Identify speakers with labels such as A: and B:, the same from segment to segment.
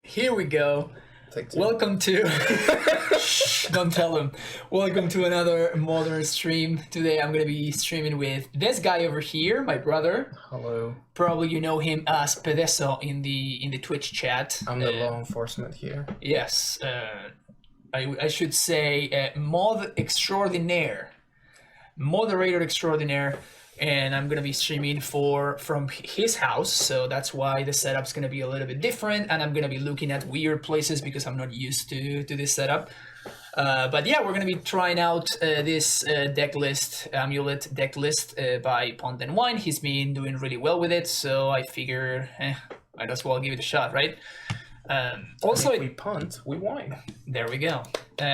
A: Here we go.
B: Take two.
A: Welcome to... Shh, don't tell him. Welcome to another Modern stream. Today I'm going to be streaming with this guy over here, my brother.
B: Hello.
A: Probably you know him as Pedeso in the Twitch chat.
B: I'm the law enforcement here.
A: Yes. I should say mod extraordinaire. Moderator extraordinaire. And I'm gonna be streaming from his house, so that's why the setup's gonna be a little bit different, and I'm gonna be looking at weird places because I'm not used to this setup. But yeah, we're gonna be trying out this deck list, Amulet deck list by Pond and Wine. He's been doing really well with it, so I figure might as well give it a shot, right? Also,
B: if we punt, we win.
A: There we go.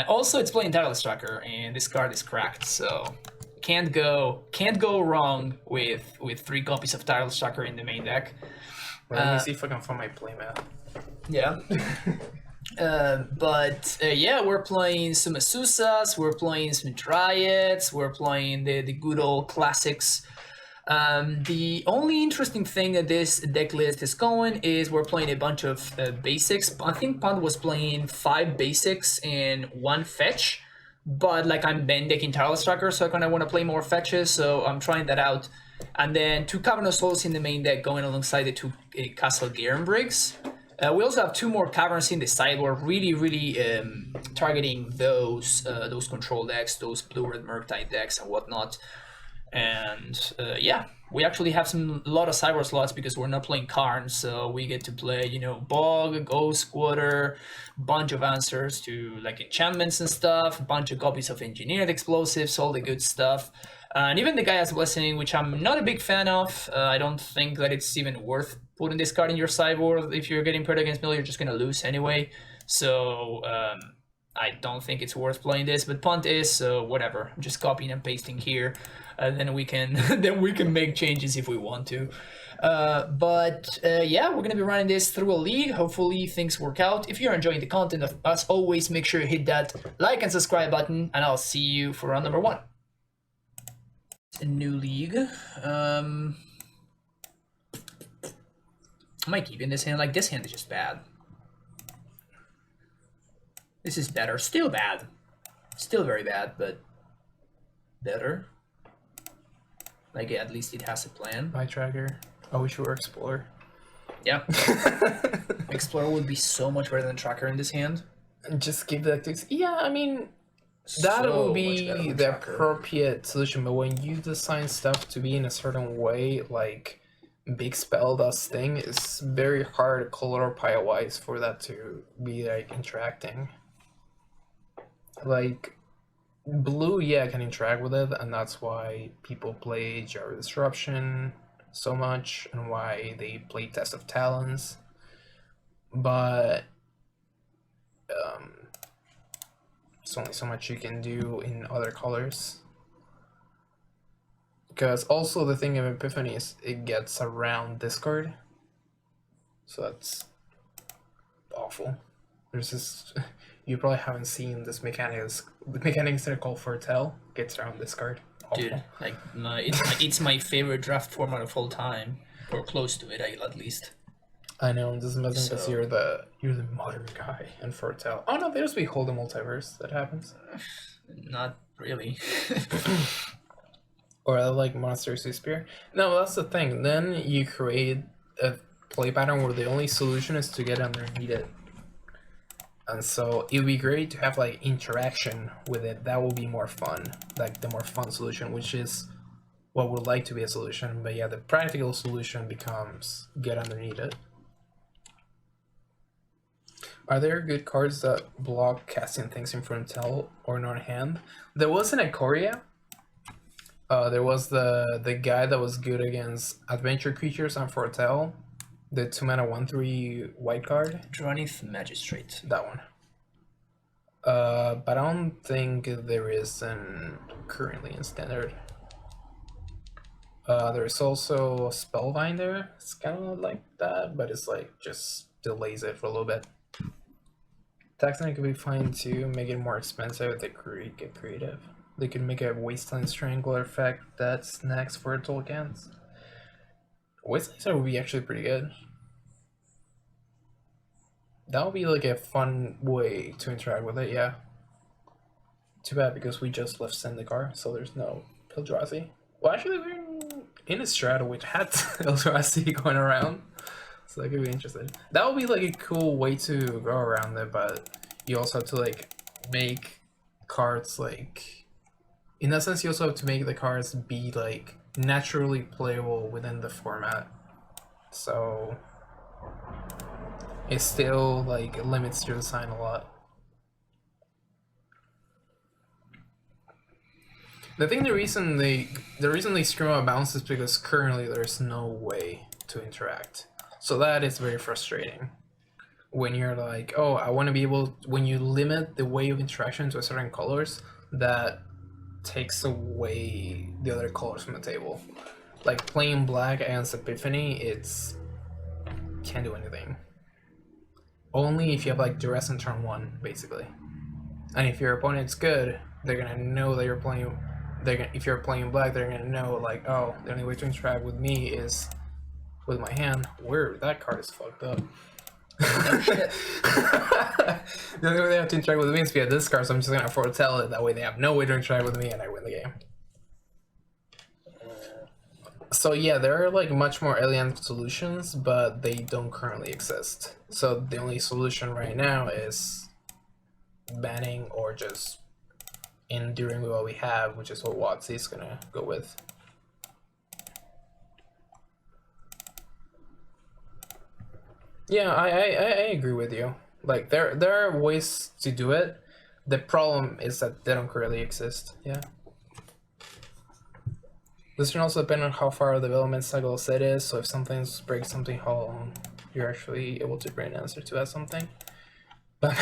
A: Also, it's playing Tireless Tracker, and this card is cracked, so can't go wrong with 3 copies of Tireless Tracker in the main deck.
B: Let me see if I can find my playmat.
A: Yeah. Yeah, we're playing some Asusas, we're playing some Dryads, we're playing the good old classics. The only interesting thing that this deck list is going is we're playing a bunch of basics. I think Pond was playing 5 basics and 1 fetch. But like I'm been decking Tireless Tracker, so I kind of want to play more fetches, so I'm trying that out. And then 2 Cavernous Souls in the main deck going alongside the 2 Castle Garen Bricks. We also have 2 more Caverns in the sideboard, really targeting those control decks, those UR Murktide decks and whatnot. And yeah, we actually have a lot of sideboard slots because we're not playing Karn, so we get to play, you know, Bog, Ghost Squatter, bunch of answers to like enchantments and stuff, a bunch of copies of Engineered Explosives, all the good stuff. And even the Gaia's Blessing, which I'm not a big fan of. I don't think that it's even worth putting this card in your sideboard. If you're getting paired against mill, you're just gonna lose anyway. So I don't think it's worth playing this, but Punt is, so whatever. I'm just copying and pasting here. Then we can make changes if we want to. Yeah, we're gonna be running this through a league. Hopefully things work out. If you're enjoying the content, as always, make sure you hit that like and subscribe button, and I'll see you for round number 1. A new league. I might keep in this hand. Like, this hand is just bad. This is better. Still bad. Still very bad, but better. Like, at least it has a plan.
B: My tracker. I wish we were Explorer.
A: Yeah. Explorer would be so much better than Tracker in this hand.
B: Just give the tactics. Yeah, I mean, that
A: So
B: would be
A: much better than
B: the
A: Tracker.
B: appropriate solution, but when you design stuff to be in a certain way, like Big Spell does thing, it's very hard color pile-wise for that to be like interacting. Like, blue, yeah, can interact with it, and that's why people play Gyro Disruption so much, and why they play Test of Talons. But there's only so much you can do in other colors. Because also the thing of Epiphany is it gets around discard, so that's awful. There's this. You probably haven't seen this mechanics. The mechanics that are called Foretell gets around this card. Awful.
A: Dude, like, it's my favorite draft format of all time. Or close to it, at least.
B: I know, this is amazing because
A: So-
B: you're the modern guy in Foretell. Oh no, there's Behold the Multiverse that happens.
A: Not really.
B: Or I like Monsters Who Spear. No, that's the thing. Then you create a play pattern where the only solution is to get underneath it. And so it would be great to have like interaction with it. That will be more fun. Like the more fun solution, which is what would like to be a solution. But yeah, the practical solution becomes get underneath it. Are there good cards that block casting things in Frontal or non-hand? There was an Ikoria. There was the guy that was good against adventure creatures and Foretell. The 2-mana 1/3 white card.
A: Dranith Magistrate.
B: That one. But I don't think there is currently in standard. There's also Spellbinder. It's kind of like that, but it's like just delays it for a little bit. Taxing could be fine too, make it more expensive. They could get creative. They could make a Wasteland Strangler effect that's next for tokens. Wasteland would be actually pretty good. That would be like a fun way to interact with it, yeah. Too bad because we just left Zendikar, so there's no Eldrazi. Well, actually, we're in a strata which had Eldrazi going around, so that could be interesting. That would be like a cool way to go around it, but you also have to like make cards like. In that sense, you also have to make the cards be like naturally playable within the format. So it still like limits your design a lot. The thing, the reason they scream about bounce is because currently there's no way to interact. So that is very frustrating. When you're like, oh, I want to be able, when you limit the way of interaction to a certain colors, that takes away the other colors from the table. Like playing black against Epiphany, it's can't do anything. Only if you have like duress on turn 1, basically. And if your opponent's good, they're gonna know that you're playing. If you're playing black, they're gonna know like, oh, the only way to interact with me is with my hand. Where that card is fucked up. The only way they have to interact with me is via this card, so I'm just gonna foretell it. That way they have no way to interact with me, and I win the game. So yeah, there are like much more elegant solutions, but they don't currently exist. So the only solution right now is banning or just enduring with what we have, which is what WotC is gonna go with. Yeah, I agree with you. Like there are ways to do it. The problem is that they don't currently exist. Yeah. This can also depend on how far the development cycle it is. So if something breaks something, how long you're actually able to bring an answer to that something. But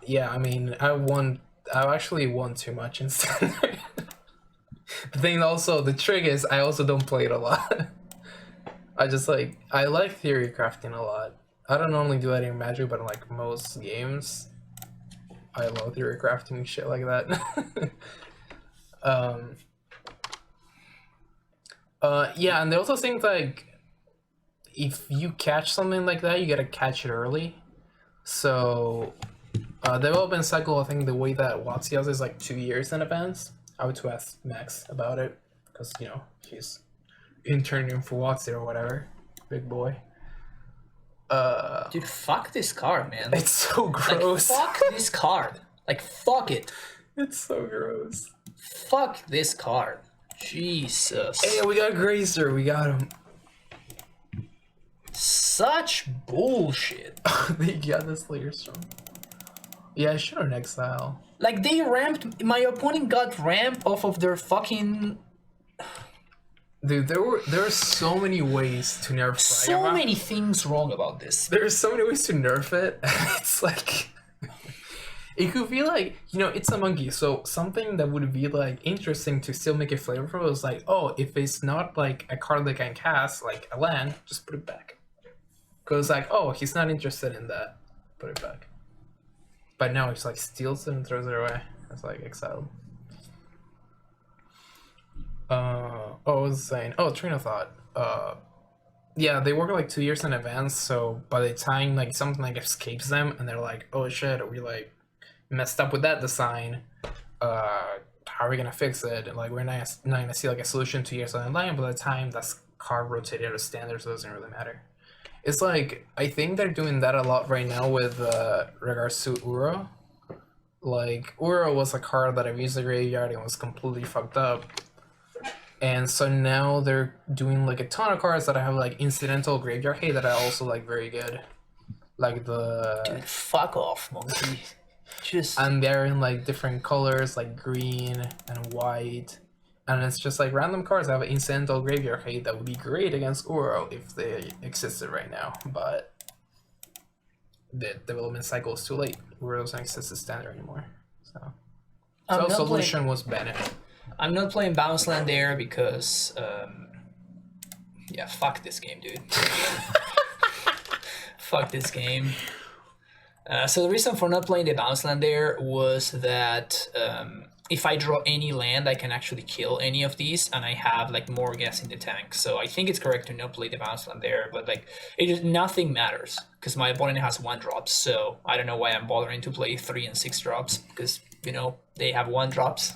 B: yeah, I mean, I actually won too much in standard. The thing also, the trick is I also don't play it a lot. I like theory crafting a lot. I don't normally do that in Magic, but in like most games, I love theory crafting shit like that. Yeah, and they also think like if you catch something like that, you gotta catch it early. So development cycle, I think the way that WotC does is like 2 years in advance. I would to ask Max about it because you know he's interning for WotC or whatever, big boy.
A: Dude, fuck this card, man.
B: It's so gross.
A: Like, fuck this card. Like, fuck it.
B: It's so gross.
A: Fuck this card. Jesus.
B: Hey, we got Grazer. We got him.
A: Such bullshit.
B: They got the Slayer Storm. Yeah, I should have exile.
A: Like, they ramped. My opponent got ramp off of their fucking.
B: Dude, there are so many ways to nerf
A: so
B: Fragama.
A: many things wrong about this.
B: There are so many ways to nerf it. It's like it could be like, you know, it's a monkey. So something that would be like interesting to still make it flavorful is like, oh, if it's not like a card that can cast, like a land, just put it back. Because like, oh, he's not interested in that. Put it back. But now it's like steals it and throws it away. It's like exiled. Oh, I was saying, oh, train of thought. Yeah, they work like 2 years in advance, so by the time like something like escapes them and they're like, oh shit, we like messed up with that design, how are we gonna fix it? And like we're not gonna see like a solution 2 years down the line. By the time that's card rotated out of standard, so it doesn't really matter. It's like I think they're doing that a lot right now with regards to Uro. Like Uro was a card that I've used the graveyard and was completely fucked up. And so now they're doing like a ton of cards that I have like incidental graveyard hate that are also like very good. Like the
A: Dude, fuck off, monkey. Just
B: and they're in like different colors like green and white. And it's just like random cards that have an incidental graveyard hate that would be great against Uro if they existed right now, but the development cycle is too late. Uro doesn't exist as standard anymore. So solution was Bennett.
A: I'm not playing Bounce Land there because, yeah, fuck this game, dude. Fuck this game. So the reason for not playing the Bounce Land there was that if I draw any land, I can actually kill any of these, and I have like more gas in the tank. So I think it's correct to not play the bounce land there, but like it just nothing matters because my opponent has 1-drops. So I don't know why I'm bothering to play 3 and 6 drops because you know they have 1-drops.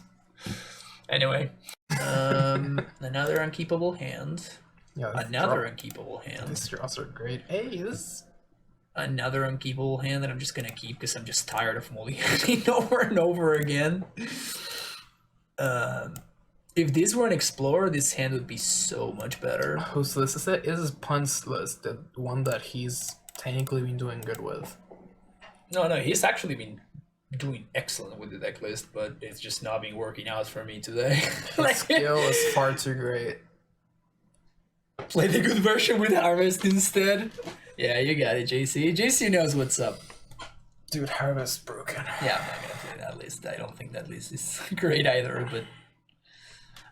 A: Anyway, another unkeepable hand.
B: Yeah,
A: Another unkeepable hand.
B: These draws are great. Hey, this.
A: Another unkeepable hand that I'm just gonna keep because I'm just tired of mulliganing over and over again. If this were an explorer, this hand would be so much better.
B: Whose list is it? This is Pun's list, the one that he's technically been doing good with.
A: No, he's actually been doing excellent with the deck list, but it's just not been working out for me today.
B: His skill is far too great.
A: Play the good version with Harvest instead. Yeah, you got it, JC. JC knows what's up.
B: Dude, Harvest broken.
A: Yeah, I'm not gonna play that list. I don't think that list is great either, but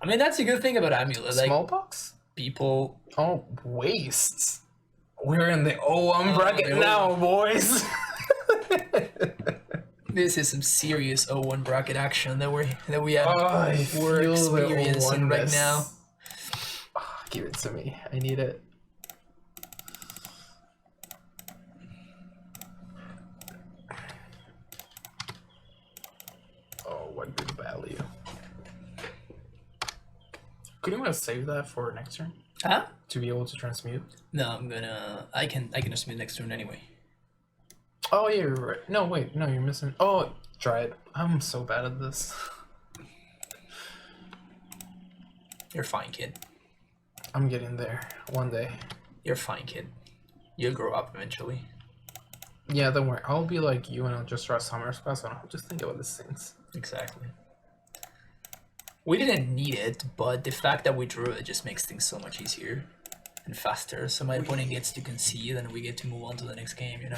A: I mean that's a good thing about Amulet. Like
B: Smallpox?
A: people
B: Oh, wastes. We're in the 0-1 bracket now, boys.
A: this is some serious 0-1 bracket action that we're have we're
B: feel the
A: experiencing right
B: 0-1-ness.
A: now.
B: Give it to me. I need it. Oh, what good value. Couldn't you want to save that for next turn?
A: Huh?
B: To be able to transmute?
A: No, I can just move next turn anyway.
B: Oh, yeah, you're right. No, wait. No, you're missing. Oh, try it. I'm so bad at this.
A: You're fine, kid.
B: I'm getting there one day.
A: You're fine, kid. You'll grow up eventually.
B: Yeah, don't worry. I'll be like you and I'll just draw summer spells and I'll just think about these things.
A: Exactly. We didn't need it, but the fact that we drew it just makes things so much easier and faster. So my opponent gets to concede and we get to move on to the next game, you know?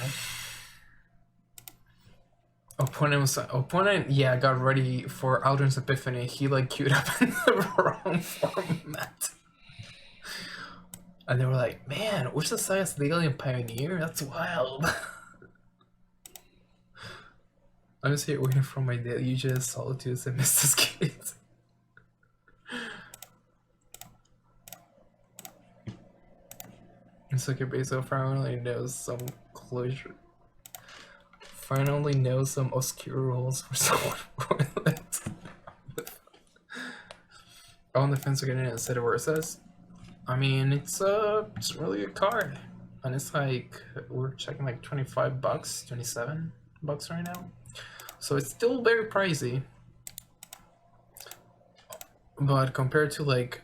B: Opponent, yeah, got ready for Aldrin's Epiphany. He like queued up in the wrong format. And they were like, man, which society is legally in Pioneer? That's wild. I'm just here waiting for my daily UGS Solitudes and Mrs. Gates. It's like a base of finally knows some closure. Finally knows some obscure rules for someone. On the fence again instead of where it says. I mean, it's a really good card. And it's like, we're checking like $25, $27 right now. So it's still very pricey. But compared to like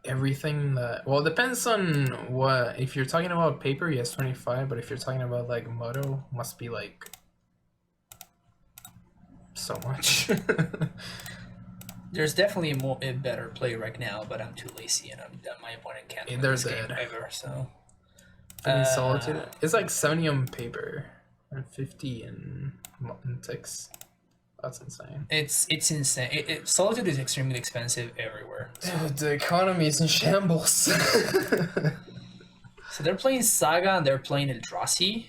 B: everything that, well, it depends on what, if you're talking about paper, yes, 25, but if you're talking about like Moto, must be like so much.
A: There's definitely a better play right now, but I'm too lazy and my opponent can't win this game ever, so.
B: Solitude. It's like 70 on paper and 50 in ticks. That's insane.
A: It's insane. Solitude is extremely expensive everywhere.
B: Dude, the economy is in shambles.
A: So they're playing Saga and they're playing Eldrazi.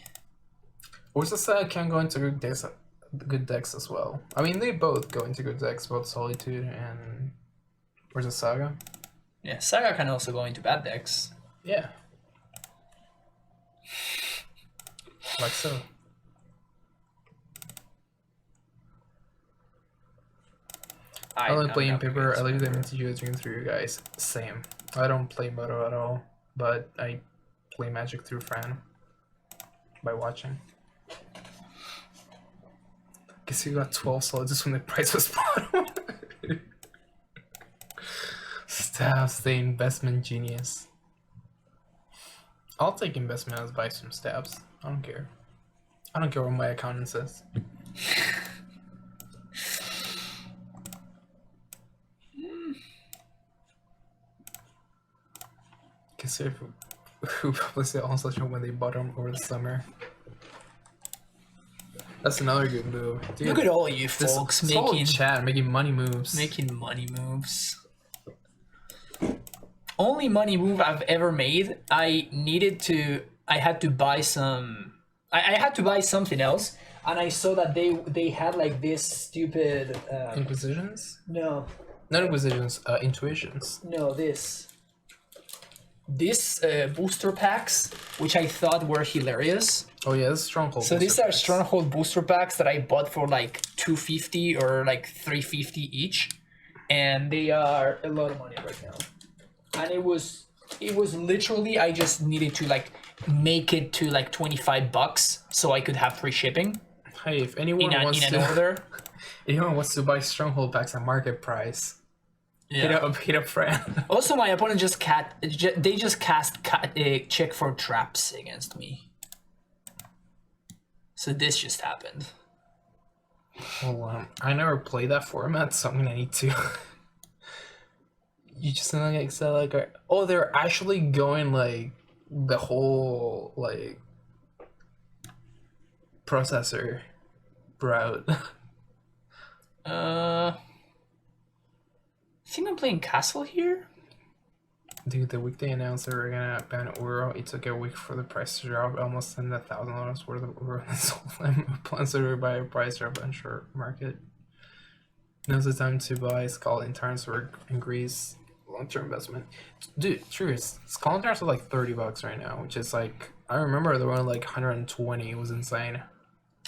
B: Where's the Saga can go into good decks as well. I mean, they both go into good decks, both Solitude and where's the Saga?
A: Yeah, Saga can also go into bad decks.
B: Yeah. Like so. I only play in paper. I leave them into you as through you guys. Same. I don't play Moto at all, but I play Magic through Fran by watching. Guess you got 12 solids when the price was bottom. Stabs, the investment genius. I'll take investment as buy some stabs. I don't care. I don't care what my accountant says. Consider who published it on social when they bought them over the summer. That's another good move. Dude,
A: look at all you folks
B: making money moves.
A: Making money moves. Only money move I've ever made. I had to buy something else. and I saw that they had like this stupid
B: Inquisitions?
A: no
B: Not Inquisitions, Intuitions.
A: no this booster packs, which I thought were hilarious.
B: Oh yeah, this is Stronghold.
A: So these are Stronghold booster packs that I bought for like $250 or like $350 each, and they are a lot of money right now. And it was literally, I just needed to like make it to like $25 so I could have free shipping.
B: Hey, if anyone wants
A: in an order.
B: Anyone wants to buy Stronghold packs at market price, hit up Fran.
A: Also, my opponent just cast check for traps against me. So this just happened.
B: Hold on, I never played that format, so I'm gonna need to. You just like oh, they're actually going like the whole like processor route.
A: I think I'm playing Castle here.
B: Dude, the week they announced they were gonna ban Uro, it took a week for the price to drop, almost $1,000 worth of Uro and sold them. Plans to buy a price drop on short market. Now's the time to buy Skull in Tarns or in Greece. Long-term investment. Dude, true, Skull in Tarns are like $30 right now, which is like, I remember they were like 120. It was insane.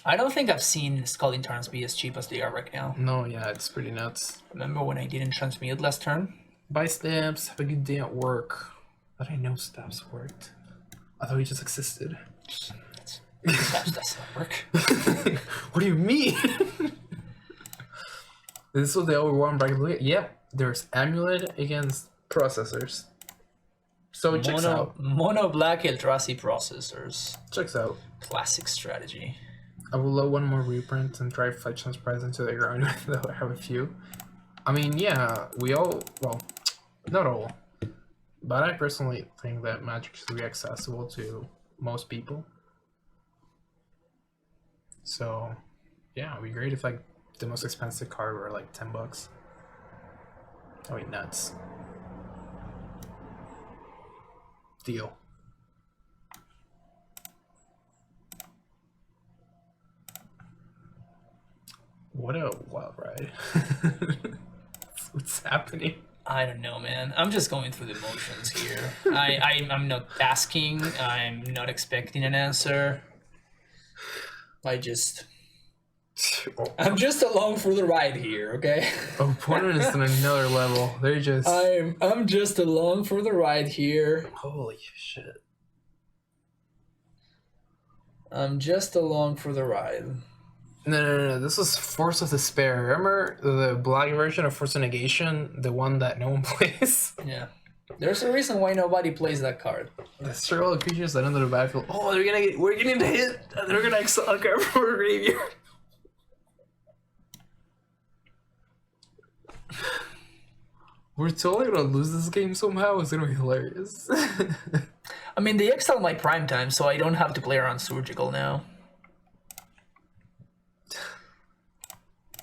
A: I don't think I've seen Skull in Tarns be as cheap as they are right now.
B: No, yeah, it's pretty nuts.
A: Remember when I didn't transmute last turn?
B: Buy stamps, have a good day at work. I didn't know stamps worked. I thought he just existed.
A: Stamps doesn't work.
B: What do you mean? This was the overwhelming bracket. Yep, there's Amulet against processors. So it checks out.
A: Mono black Eldrazi processors.
B: Checks out.
A: Classic strategy.
B: I will load one more reprint and try to fetch some surprise into the ground, though I have a few. I mean, yeah, we all, well, not all, but I personally think that Magic should be accessible to most people. So, yeah, it'd be great if like the most expensive card were like $10. Oh wait, nuts. Deal. What a wild ride. What's happening?
A: I don't know, man. I'm just going through the motions here. I'm not asking. I'm not expecting an answer. I'm just along for the ride here, okay?
B: Opponent is on another level. They're just...
A: I'm just along for the ride here.
B: Holy shit.
A: I'm just along for the ride.
B: No. This was Force of Despair. Remember the black version of Force of Negation? The one that no one plays?
A: Yeah. There's a reason why nobody plays that card.
B: The circle of creatures that enter the battlefield. Oh, we're getting the hit. They're gonna exile a card from our graveyard. We're totally gonna lose this game somehow. It's gonna be hilarious.
A: I mean, they exiled my prime time, so I don't have to play around Surgical now.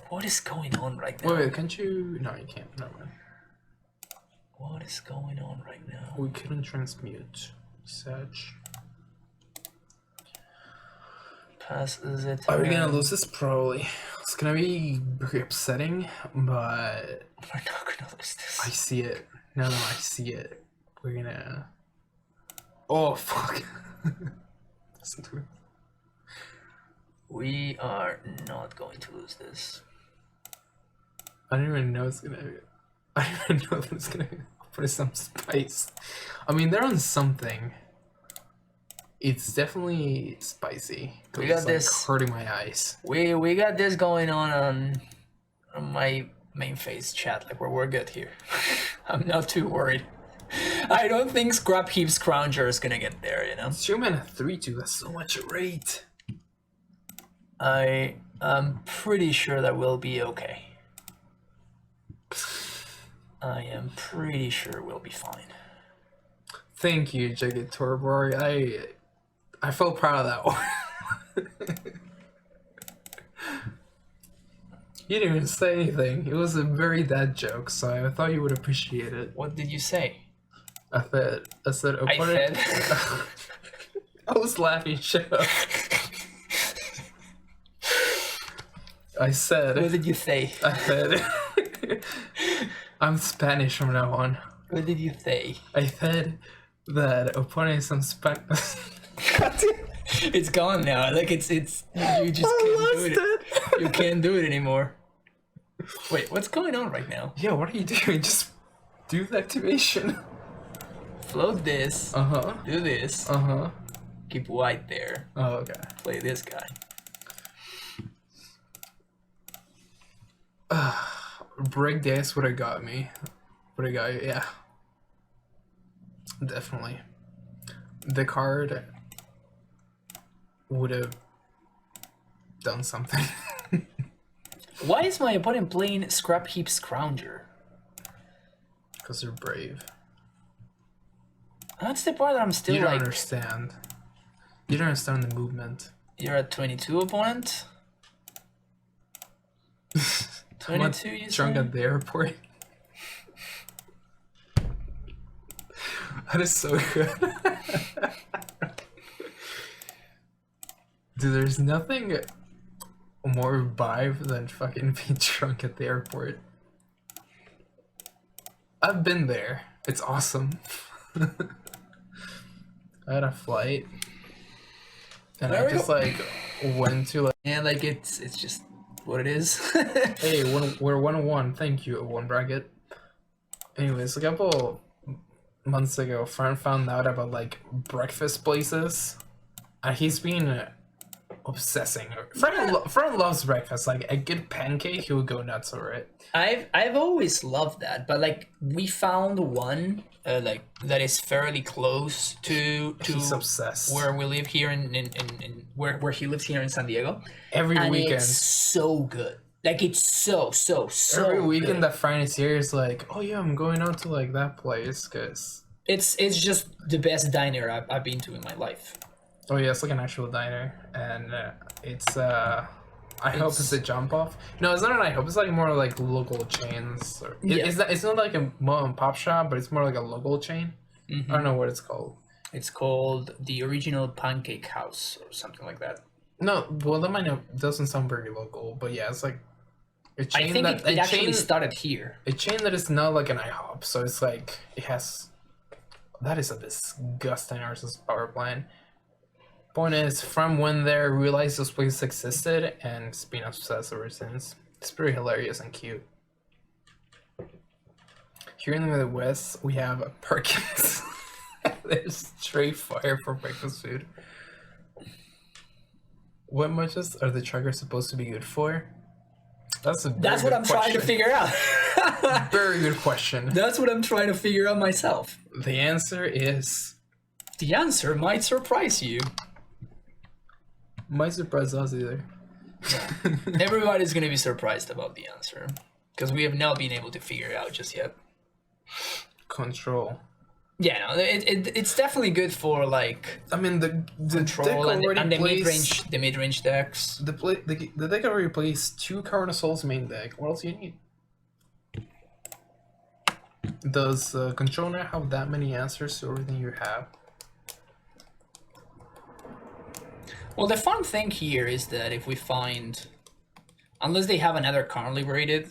A: What is going on right now?
B: Wait, can't you? No, you can't. Never mind.
A: What is going on right now?
B: We couldn't transmute. Such.
A: Pass is it?
B: Are we gonna lose this? Probably. It's gonna be very upsetting, but
A: we're not gonna lose this.
B: I see it. No, I see it. We're gonna. Oh fuck. Listen to it.
A: We are not going to lose this.
B: I don't even know it's gonna. I don't even know if it's gonna put some spice. I mean, they're on something. It's definitely spicy.
A: We got
B: it's,
A: this.
B: Like, hurting my eyes.
A: We got this going on my main phase chat. Like we're good here. I'm not too worried. I don't think Scrap Heap Scrounger is gonna get there. You know.
B: 2 mana 3/2. That's so much rate.
A: I am pretty sure that we'll be okay. I am pretty sure we'll be fine.
B: Thank you, Jagged Torborg. I felt proud of that one. You didn't even say anything. It was a very dad joke, so I thought you would appreciate it.
A: What did you say?
B: I said opponent. I was laughing. Shut up. I said.
A: What did you say?
B: I said. I'm Spanish from now on.
A: What did you say?
B: I said that opponents on Spanish.
A: It's gone now. Like it's you just can't do it. You can't do it anymore. Wait, what's going on right now?
B: Yeah, what are you doing? Just do the activation.
A: Float this.
B: Uh-huh.
A: Do this.
B: Uh-huh.
A: Keep white there.
B: Oh, okay.
A: Play this guy.
B: Break this would have got me. Would have got you, yeah. Definitely. The card would have done something.
A: Why is my opponent playing Scrap Heap Scrounger?
B: Because they're brave.
A: That's the part that I'm still
B: You don't
A: like...
B: understand. You don't understand the movement.
A: You're at 22 opponent? 22 you
B: Drunk
A: say?
B: at the airport. That is so good. Dude, there's nothing more vibe than fucking being drunk at the airport. I've been there. It's awesome. I had a flight. And
A: There
B: I
A: we
B: just
A: go.
B: like went to like,
A: Yeah, like it's just what it is.
B: hey, we're 1-1. Thank you, one bracket. Anyways, a couple months ago, a friend found out about like breakfast places, and he's been obsessing. Friend loves breakfast. Like a good pancake, he would go nuts over it.
A: I've always loved that, but like we found one like that is fairly close to
B: He's obsessed.
A: where we live here in where he lives here in San Diego.
B: Every
A: And
B: weekend.
A: it's so good. Like it's so
B: Every weekend
A: good.
B: that friend is here is like, oh yeah, I'm going out to like that place, cause
A: It's just the best diner I've been to in my life.
B: oh yeah, it's like an actual diner, and it's I hope it's a jump off. No, it's not an I hope. It's like more like local chains. Or,
A: Yeah.
B: it's not like a mom and pop shop, but it's more like a local chain. I don't know what it's called.
A: It's called the Original Pancake House or something like that.
B: No, well that might not doesn't sound very local, but yeah, it's like a chain
A: I think
B: that
A: it actually started here.
B: a chain that is not like an IHOP, so it's like it has. That is a disgusting RSS power plant. Point is, from when there realized this place existed, and it's been obsessed ever since. It's pretty hilarious and cute. Here in the Midwest, we have Perkins. There's straight fire for breakfast food. What muches are the trackers supposed to be good for? That's
A: That's what I'm trying to figure out.
B: Very good question.
A: That's what I'm trying to figure out myself.
B: The answer is...
A: The answer might surprise you.
B: Might surprise us either.
A: Everybody's gonna be surprised about the answer because we have not been able to figure it out just yet.
B: Control.
A: Yeah, no, it's definitely good for like
B: I mean, the deck
A: control
B: already
A: and the
B: plays...
A: mid range decks.
B: The deck already plays 2 Cavern of Souls main deck. What else do you need? Does Control not have that many answers to everything you have?
A: Well, the fun thing here is that if we find, unless they have another card liberated,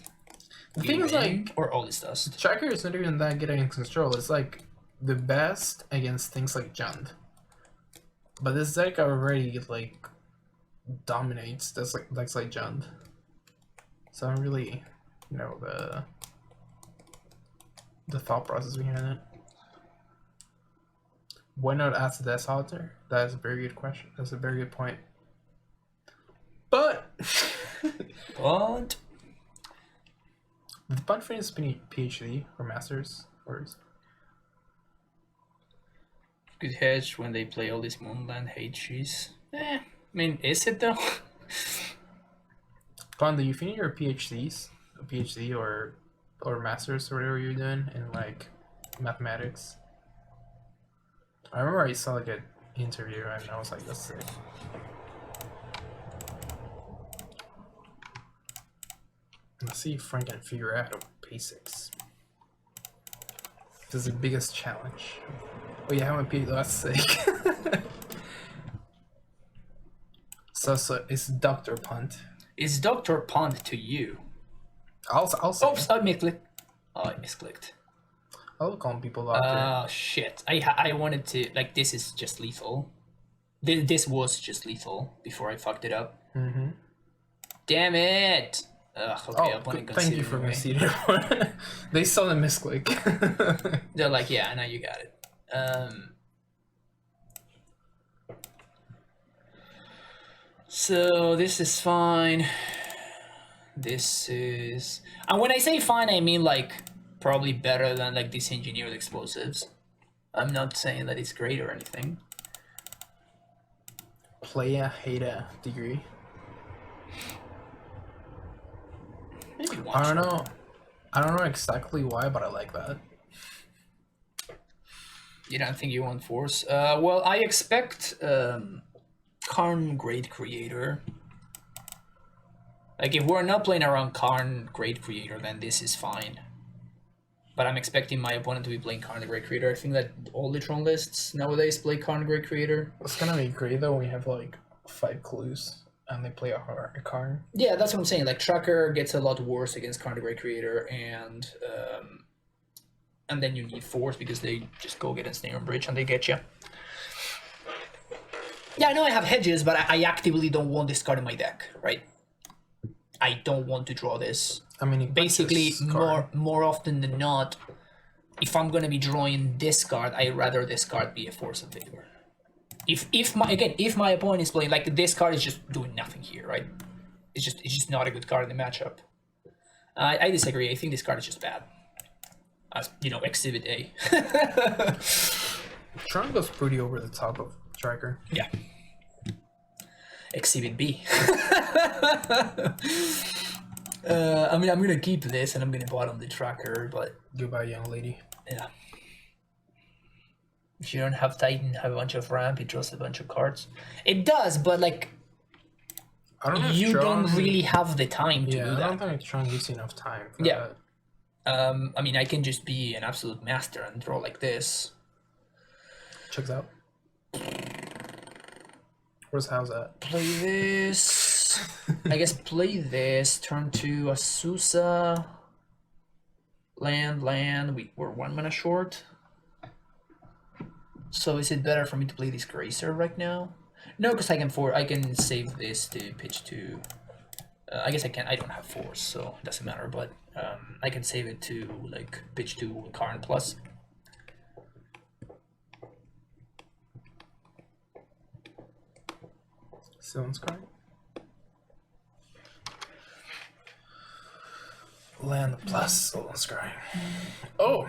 B: The thing is, like,
A: or all this dust.
B: Tracker is not even that good against Control. It's like the best against things like Jund. But this deck already like dominates decks like Jund. So I don't really know the thought process behind it. Why not ask the Death Altar? That is a very good question. That's a very good point. But
A: But
B: the Bud finish PhD or Masters or
A: good hedge when they play all these Moonland HGs. I mean, is it though?
B: Con, do you finish your PhDs? A PhD or Masters or whatever you're doing in like mathematics? I remember I saw like an interview and I was like, that's sick. Let's see if Frank can figure out basics. This is the biggest challenge. Oh yeah, I have my PhD, that's sick. So it's Dr. Punt.
A: Is Dr. Pond to you?
B: I'll say.
A: Oops, I misclicked. Oh, I misclicked.
B: I'll call people after.
A: Oh, shit. I wanted to... Like, this is just lethal. This was just lethal before I fucked it up.
B: Mm-hmm.
A: Damn it! Ugh, okay, opponent
B: thank you for conceding. They saw the misclick.
A: They're like, yeah, now you got it. So this is fine. This is... And when I say fine, I mean like probably better than like disengineered explosives. I'm not saying that it's great or anything.
B: Playa Hada degree.
A: Maybe one
B: I don't
A: shot.
B: know. I don't know exactly why, but I like that.
A: You don't think you want force? Well, I expect Karn Great Creator. Like, if we're not playing around Karn Great Creator, then this is fine. But I'm expecting my opponent to be playing Karn the Great Creator. I think that all the Tron lists nowadays play Karn the Great Creator.
B: It's gonna be great though when we have like 5 clues and they play a Karn.
A: Yeah, that's what I'm saying. Like, Tracker gets a lot worse against Karn the Great Creator, and then you need force because they just go get Ensnare and Bridge and they get you. Yeah, I know I have hedges, but I actively don't want this card in my deck, right? I don't want to draw this.
B: I mean,
A: Basically, more often than not, if I'm gonna be drawing this card, I'd rather this card be a force of favor. If my opponent is playing like this card is just doing nothing here, right? It's just not a good card in the matchup. I disagree. I think this card is just bad. As you know, Exhibit A.
B: Tron goes pretty over the top of Tracker.
A: Yeah. Exhibit B. I mean, I'm gonna keep this and I'm gonna bottom the Tracker, but
B: Goodbye, young lady.
A: yeah. If you don't have Titan, have a bunch of ramp, it draws a bunch of cards. It does, but like,
B: I don't know.
A: you
B: Tron,
A: don't really have the time to do
B: I
A: that.
B: don't think Tron gives you enough time. For
A: Yeah.
B: that.
A: I mean, I can just be an absolute master and draw like this.
B: Checks out. Where's house at?
A: Play this. I guess play this. Turn to Asusa. Land. We're 1 mana short. So is it better for me to play this Gracer right now? No, because I can save this to pitch to. I guess I can. I don't have force, so it doesn't matter. But I can save it to like pitch to Karn plus.
B: Someone's card. Land plus someone's crying. Oh,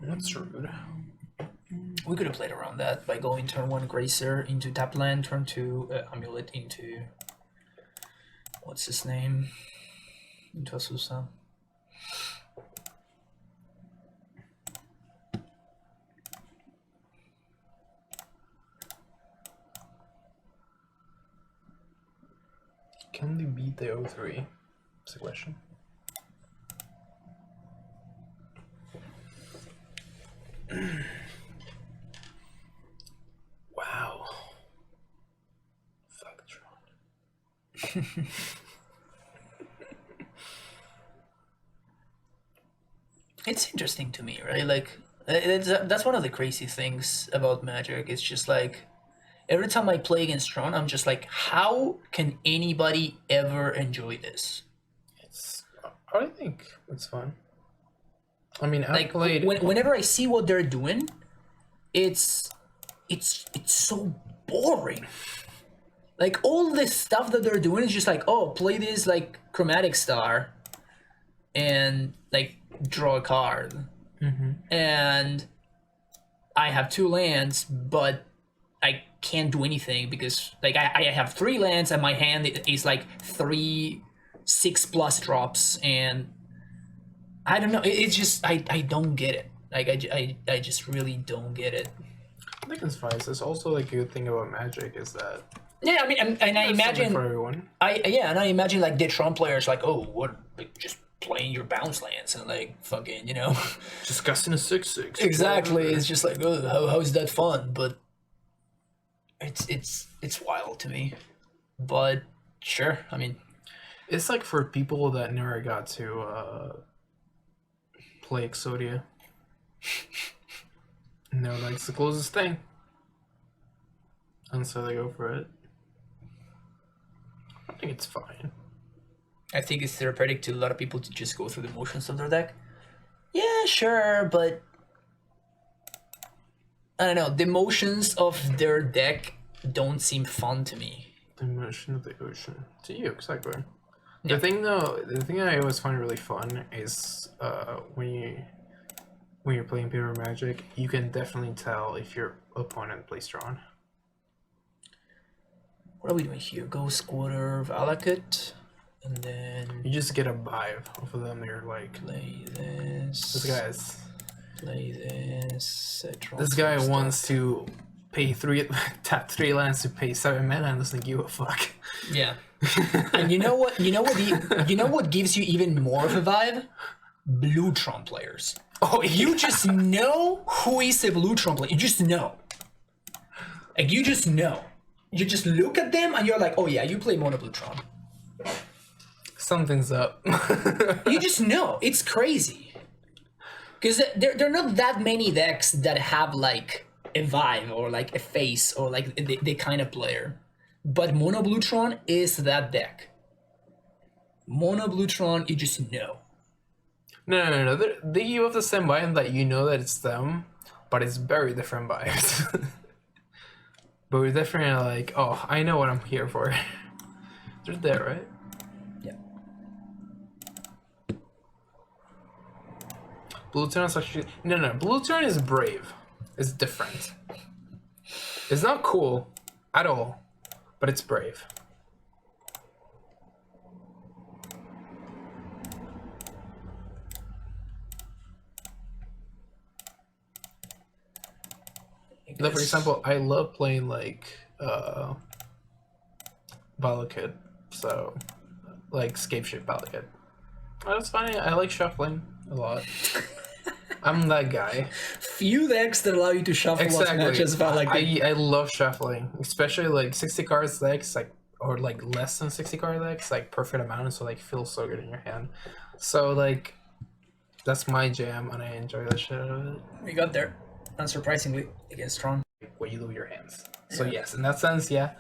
B: that's rude.
A: We could have played around that by going turn 1 Gracer into tap land, turn 2 Amulet into what's his name? Into Asusa.
B: Can they beat the 0-3? That's the question. Wow. Fuck Tron.
A: It's interesting to me, right? Like, that's one of the crazy things about Magic. It's just like, every time I play against Tron, I'm just like, how can anybody ever enjoy this?
B: I think it's fun. I mean, I
A: Like,
B: played.
A: whenever I see what they're doing, it's so boring. Like, all this stuff that they're doing is just like, oh, play this like Chromatic Star, and like draw a card, and I have 2 lands, but I can't do anything because like I have 3 lands and my hand is like 3 6+ drops, and I don't know. It's just I don't get it. Like I just really don't get it.
B: I think it's fine. It's also like a good thing about Magic is that.
A: Yeah, I mean, and I
B: There's
A: imagine
B: something for everyone.
A: and I imagine like the Tron players like, oh, what, like, just playing your bounce lands and like fucking, you know.
B: Just casting a 6/6.
A: Exactly. It's just like, oh, how is that fun? But it's wild to me. But Sure. I mean,
B: It's like for people that never got to play Exodia. No, like it's the closest thing. And so they go for it. I think it's fine.
A: I think it's therapeutic to a lot of people to just go through the motions of their deck. Yeah, sure, but I don't know. The motions of their deck don't seem fun to me.
B: The motion of the ocean. To you, exactly.
A: Yeah.
B: The thing I always find really fun is when you're playing Paper Magic, you can definitely tell if your opponent plays Tron.
A: What are we doing here? Ghost Quarter, Valakut, and then
B: You just get a vibe off of them. They're like,
A: play this. Play this.
B: This guy wants to pay tap 3 lands to pay 7 mana and doesn't give a fuck.
A: Yeah. And you know what? You know what gives you even more of a vibe? Blue Tron players.
B: Oh,
A: You just know who is a Blue Tron player. You just know. Like you just know. You just look at them and you're like, oh yeah, you play Mono Blue Tron.
B: Something's up.
A: You just know. It's crazy. Because there are not that many decks that have like a vibe or like a face or like the kind of player. But Mono Blue Tron is that deck. Mono Blue Tron, you just know.
B: No. They give off the same vibe that you know that it's them, but it's very different vibes. But we're definitely like, oh, I know what I'm here for. They're there, right?
A: Yeah.
B: Blue Turn is actually no. Blue Turn is brave. It's different. It's not cool at all, but it's brave. Like, for example, I love playing like Valakut, so like Scape Shift Valakut. That's funny. I like shuffling a lot. I'm that guy.
A: Few decks that allow you to shuffle as much as Valakut.
B: I love shuffling, especially like 60 cards decks, like or like less than 60 card decks, like perfect amount, so like feels so good in your hand. So like that's my jam, and I enjoy the shit out of it.
A: We got there, unsurprisingly, against Tron.
B: What you do with your hands. So yes, in that sense, yeah.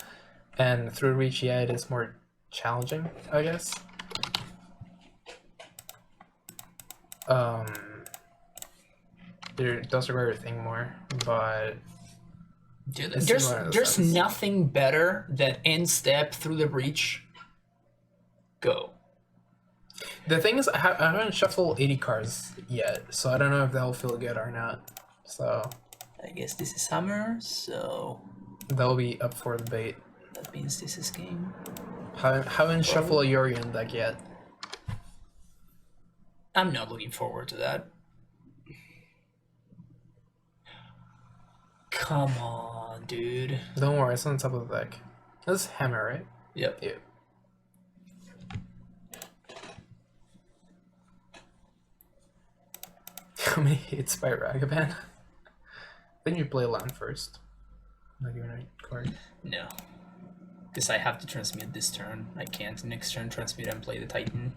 B: And through reach, yeah, it is more challenging, I guess. There does require a thing more, but
A: Dude, there's nothing better than end step through the breach. Go.
B: The thing is, I haven't shuffled 80 cards yet, so I don't know if that'll feel good or not. So
A: I guess this is summer, so
B: that'll be up for debate.
A: that means this is game.
B: Haven't shuffled a Yorion deck yet.
A: I'm not looking forward to that. Come on, dude.
B: Don't worry, it's on top of the deck. That's Hammer, right?
A: Yep.
B: Yeah. How many hits by Ragavan? Then you play land first. Not even a card.
A: No. Because I have to transmute this turn. I can't next turn transmute and play the Titan.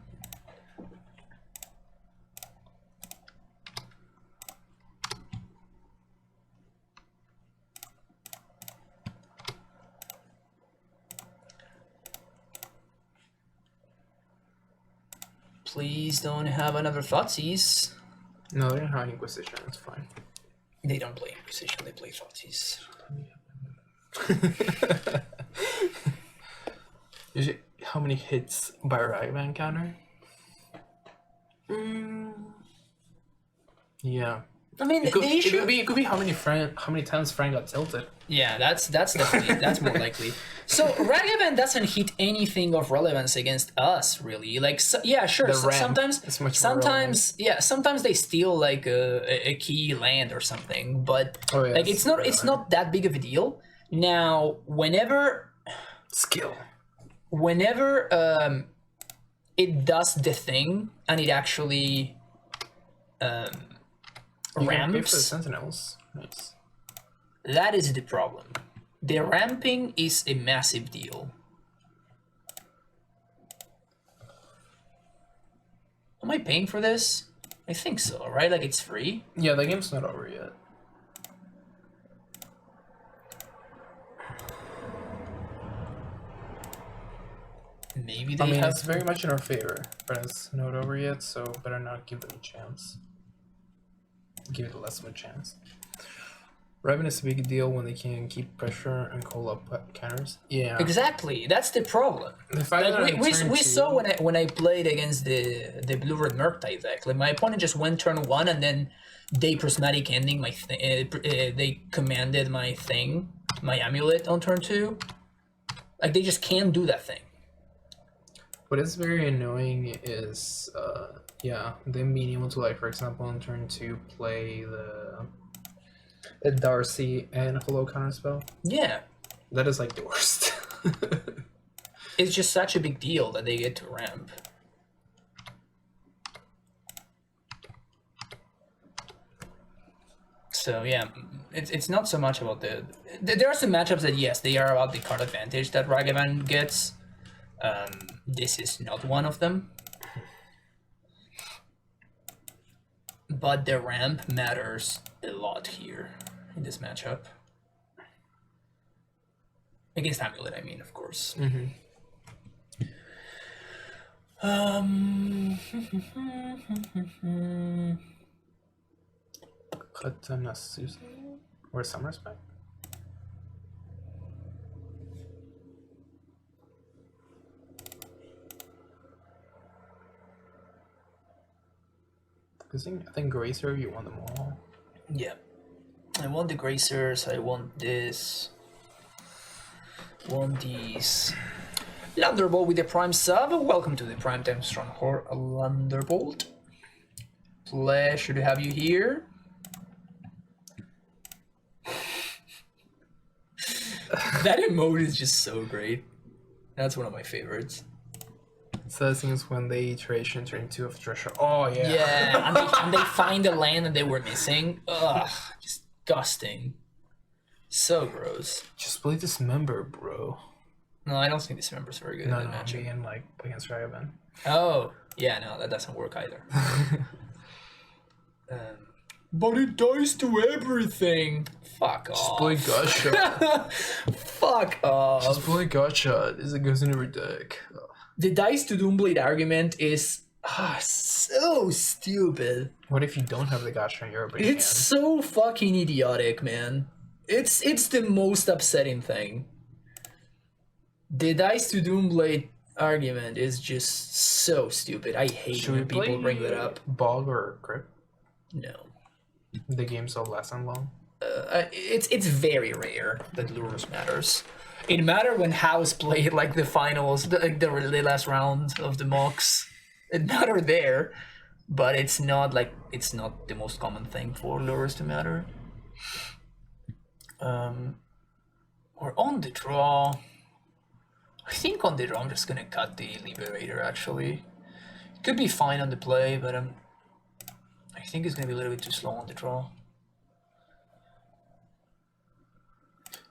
A: Please don't have another Thoughtseize.
B: No, they don't have Inquisition, it's fine.
A: They don't play Inquisition, they play Thoughtseize.
B: How many hits by Ragavan counter? Yeah.
A: I mean,
B: It could,
A: the issue...
B: it could be how many times Frank got tilted.
A: Yeah, that's definitely that's more likely. So Ragavan doesn't hit anything of relevance against us, really. Like, so, yeah, sure. Sometimes they steal like a key land or something, but like it's not that big of a deal. Now, whenever it does the thing and it actually
B: You can pay for the
A: ramps.
B: Sentinels. Nice.
A: That is the problem. The ramping is a massive deal. Am I paying for this? I think so, right? Like, it's free?
B: Yeah, the game's not over yet.
A: Maybe they
B: I mean,
A: have...
B: it's very much in our favor, but it's not over yet, so better not give them a chance. Give it less of a chance. Raven is a big deal when they can keep pressure and call up counters. Yeah,
A: Exactly, that's the problem. Like, we saw when I played against the blue red Murktide deck. Like, my opponent just went turn 1 and then they prismatic ending my they commanded my amulet on turn 2. Like, they just can't do that thing.
B: What is very annoying is, yeah, them being able to, like, for example, on turn 2, play the Darcy and Hello Counterspell.
A: Yeah.
B: That is, like, the worst.
A: It's just such a big deal that they get to ramp. So, yeah, it's not so much about the... There are some matchups that, yes, they are about the card advantage that Ragavan gets. This is not one of them. But the ramp matters a lot here in this matchup. Against Amulet, I mean, of course.
B: Mm-hmm. Katana Susan? Or Summer Spec? I think Gracer, you want them all.
A: Yeah. I want the Gracers, I want this. Want these. Lunderbolt with the Prime sub. Welcome to the Primetime Stronghold, Lunderbolt. Pleasure to have you here. That emote is just so great. That's one of my favorites.
B: So things when they iteration turn 2 of treasure. Oh yeah.
A: Yeah, and they find the land that they were missing. Ugh, disgusting. So gross.
B: Just play Dismember, bro.
A: No, I don't think Dismember's very good in that match.
B: Being like against Ragavan.
A: Oh, yeah, no, that doesn't work either. But it dies to everything. Fuck off.
B: Just play Gotcha.
A: Fuck off.
B: Just play Gotcha. It goes in every deck.
A: The dice to Doomblade argument is so stupid.
B: What if you don't have the Gotcha in your opening
A: It's so fucking idiotic, man. It's the most upsetting thing. The dice to Doomblade argument is just so stupid. I hate when people bring that up.
B: Bog or Crypt?
A: No.
B: The game's so less and long.
A: It's very rare that Lurrus matters. It mattered when House played like the finals, the last round of the mocks. It mattered there, but it's not the most common thing for Lurrus to matter. Or on the draw. I think on the draw I'm just gonna cut the Liberator actually. It could be fine on the play, but I think it's gonna be a little bit too slow on the draw.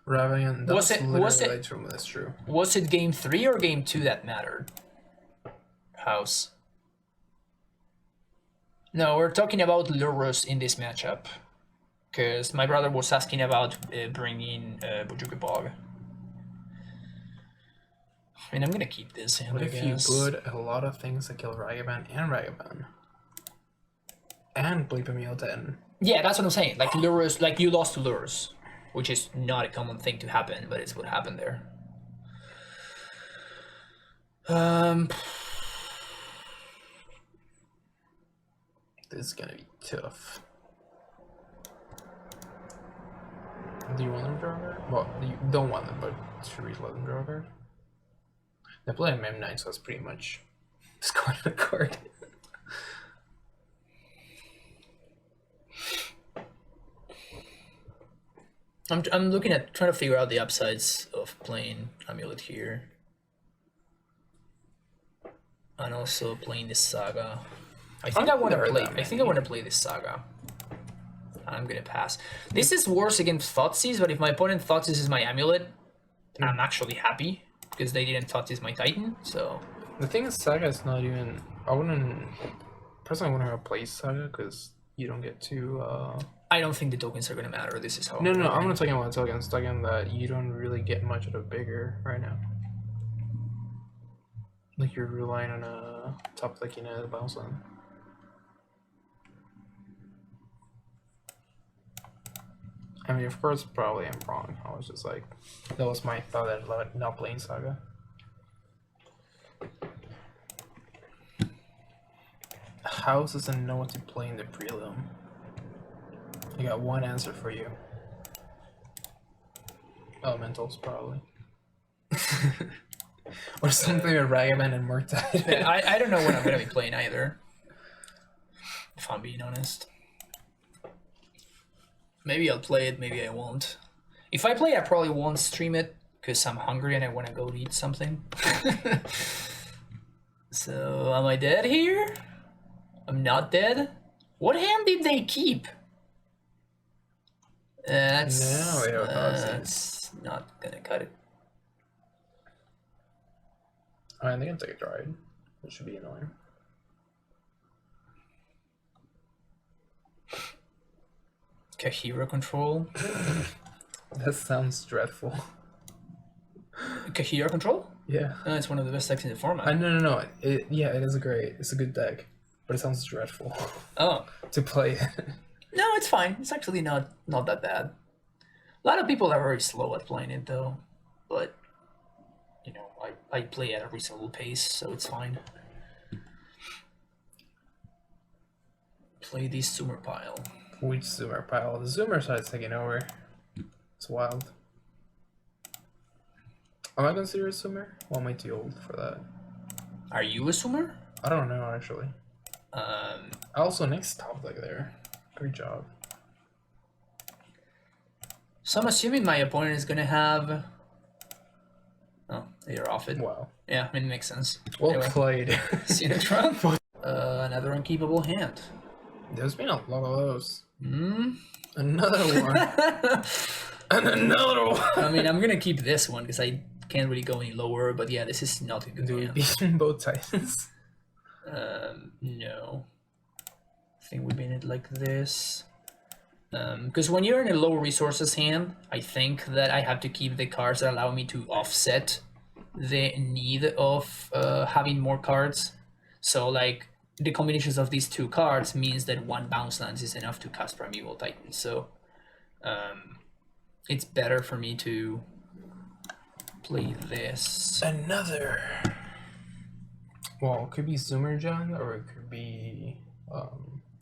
B: Ravagan, that's true.
A: Was it game 3 or game 2 that mattered? House. No, we're talking about Lurrus in this matchup. Because my brother was asking about bringing Bojuka Bog. I mean, I'm gonna keep this in,
B: What
A: I
B: if
A: guess.
B: you put a lot of things that kill Ragavan and Ragavan? And play Pamil 10.
A: Yeah, that's what I'm saying. Like Lurrus, like you lost to Lurrus. Which is not a common thing to happen, but it's what happened there.
B: This is gonna be tough. Do you want them to draw a card? Well, you don't want them, but should we let them draw a card? They play MM9, so it's pretty much discarding a card.
A: I'm looking at trying to figure out the upsides of playing Amulet here. And also playing this Saga. I think I want to play this Saga. I'm gonna pass. This is worse against Thoughtseize, but if my opponent Thoughtseize is my Amulet, I'm actually happy because they didn't Thoughtseize my Titan. So
B: the thing is, Saga is not even. I wouldn't personally want to play Saga because you don't get to.
A: I don't think the tokens are gonna matter. This is how.
B: No, I'm not talking about tokens. I'm talking that you don't really get much of a bigger right now. Like you're relying on a top deck in a bounce line. I mean, of course, probably I'm wrong. I was just like, that was my thought at not playing Saga. House doesn't know what to play in the prelim. I got one answer for you. Elementals, probably. Or something with Ragavan and Murktide.
A: Yeah, I don't know what I'm gonna be playing either. If I'm being honest. Maybe I'll play it, maybe I won't. If I play, I probably won't stream it because I'm hungry and I want to go eat something. So, am I dead here? I'm not dead? What hand did they keep? That's not gonna cut it.
B: I think I can take a Dried. It should be annoying.
A: Kahira control.
B: That sounds dreadful.
A: Kahira control?
B: Yeah.
A: It's one of the best decks in the format.
B: No. Yeah, it is great. It's a good deck, but it sounds dreadful.
A: Oh.
B: To play it.
A: No, it's fine. It's actually not that bad. A lot of people are very slow at playing it though, but you know, I play at a reasonable pace, so it's fine. Play the Zoomer pile.
B: Which Zoomer pile? The Zoomer side's taking over. It's wild. Am I considered a Zoomer? Well, am I too old for that?
A: Are you a Zoomer?
B: I don't know, actually. Also, next top deck there. Great job.
A: So I'm assuming my opponent is gonna have... Oh, you're off it.
B: Wow.
A: Yeah, I mean, it makes sense.
B: Well
A: Anyway.
B: played.
A: See you, Tron. Another unkeepable hand.
B: There's been a lot of those.
A: Hmm?
B: Another one. And another one.
A: I mean, I'm gonna keep this one because I can't really go any lower, but yeah, this is not a good
B: Do we
A: hand.
B: beat both Titans?
A: No. I think we beat it like this. Because when you're in a low resources hand, I think that I have to keep the cards that allow me to offset the need of having more cards. So like the combinations of these two cards means that one bounce lands is enough to cast Primeval Titan. So it's better for me to play this.
B: Another. Well, it could be Zoomer John, or it could be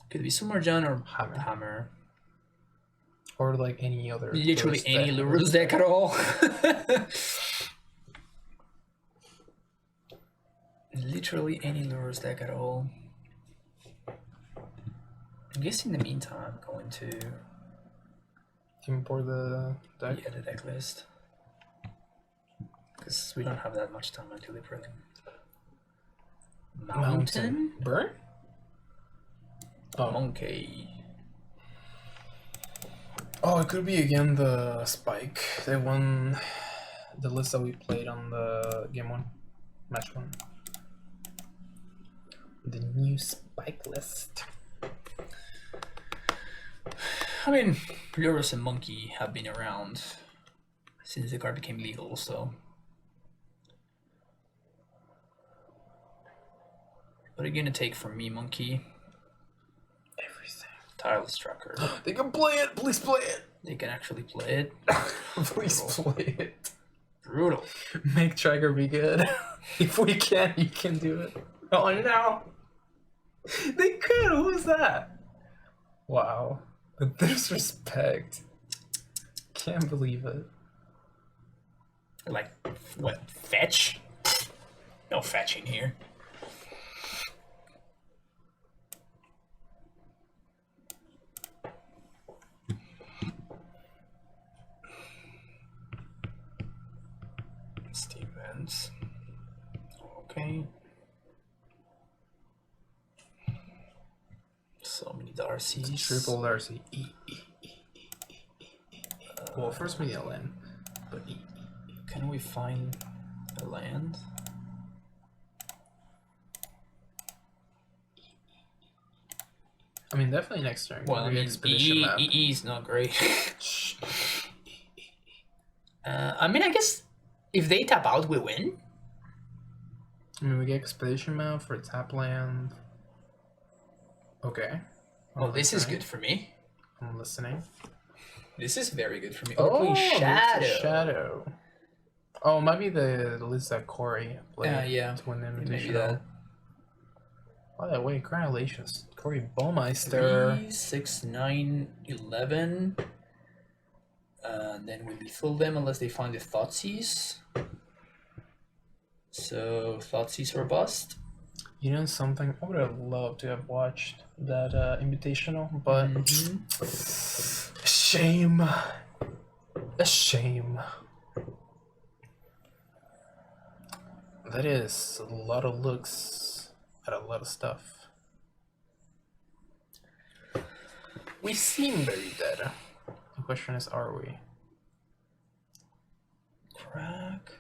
A: Could be Sumarjan or
B: Hammer.
A: Hammer.
B: Or like any other.
A: Literally
B: Lurrus
A: any
B: deck.
A: Lurrus deck at all. Literally any Lurrus deck at all. I guess in the meantime I'm going to
B: Import the deck.
A: the deck list. Because we don't have that much time until the prelim. Mountain?
B: Burn? Oh.
A: Monkey.
B: Oh, it could be again the Spike. They won the list that we played on the game one, match one. The new Spike list.
A: I mean, Lurrus and Monkey have been around since the card became legal, so. What are you gonna take from me, Monkey?
B: Everything.
A: Tireless Tracker.
B: They can play it! Please play it!
A: They can actually play it.
B: Please play it.
A: Brutal.
B: Make Tracker be good. If we can, you can do it. Oh no! They could! Who was that? Wow. The disrespect. Can't believe it.
A: Like, what, fetch? No fetching here. Stevens. Okay. So many Darcys.
B: Triple Darcy. Well, first we need a land, but
A: Can we find a land?
B: I mean, definitely next turn.
A: Well, I mean,
B: Expedition map.
A: EE is not great. I mean, I guess if they tap out, we win.
B: I mean, we get Expedition map for tap land. Okay.
A: Oh, this is good for me.
B: I'm listening.
A: This is very good for me.
B: Oh,
A: Shadow.
B: Shadow. Oh, might be the list that Corey played.
A: Yeah.
B: To win the
A: Maybe
B: invitation.
A: that.
B: By the way, congratulations, Corey Baumeister.
A: 3, 6, 9, 11. Then we lethal them unless they find the Thoughtseize. So Thoughtseize or bust.
B: You know something? I would have loved to have watched that invitational, but shame. A shame. That is a lot of looks at a lot of stuff. We seem very dead. The question is, are we?
A: Crack.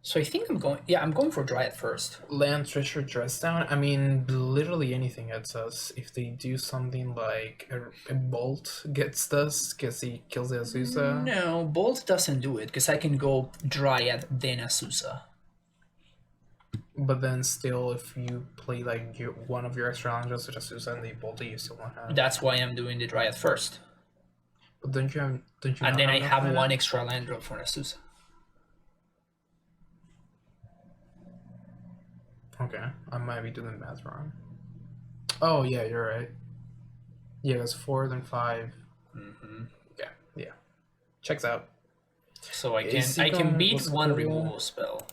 A: So I think I'm going. Yeah, I'm going for Dryad first.
B: Land Treasure Dress Down. I mean, literally anything gets us. If they do something like a Bolt gets us, because he kills the Azusa.
A: No, Bolt doesn't do it because I can go Dryad then Azusa.
B: But then still, if you play like one of your extra lands with Azusa and they bolt it, you still won't have.
A: That's why I'm doing the Dryad first.
B: But don't you?
A: And then I have one extra land drop for Azusa.
B: Okay, I might be doing math wrong. Oh yeah, you're right. Yeah, that's 4 then 5. Yeah. Checks out.
A: So I can beat one removal spell.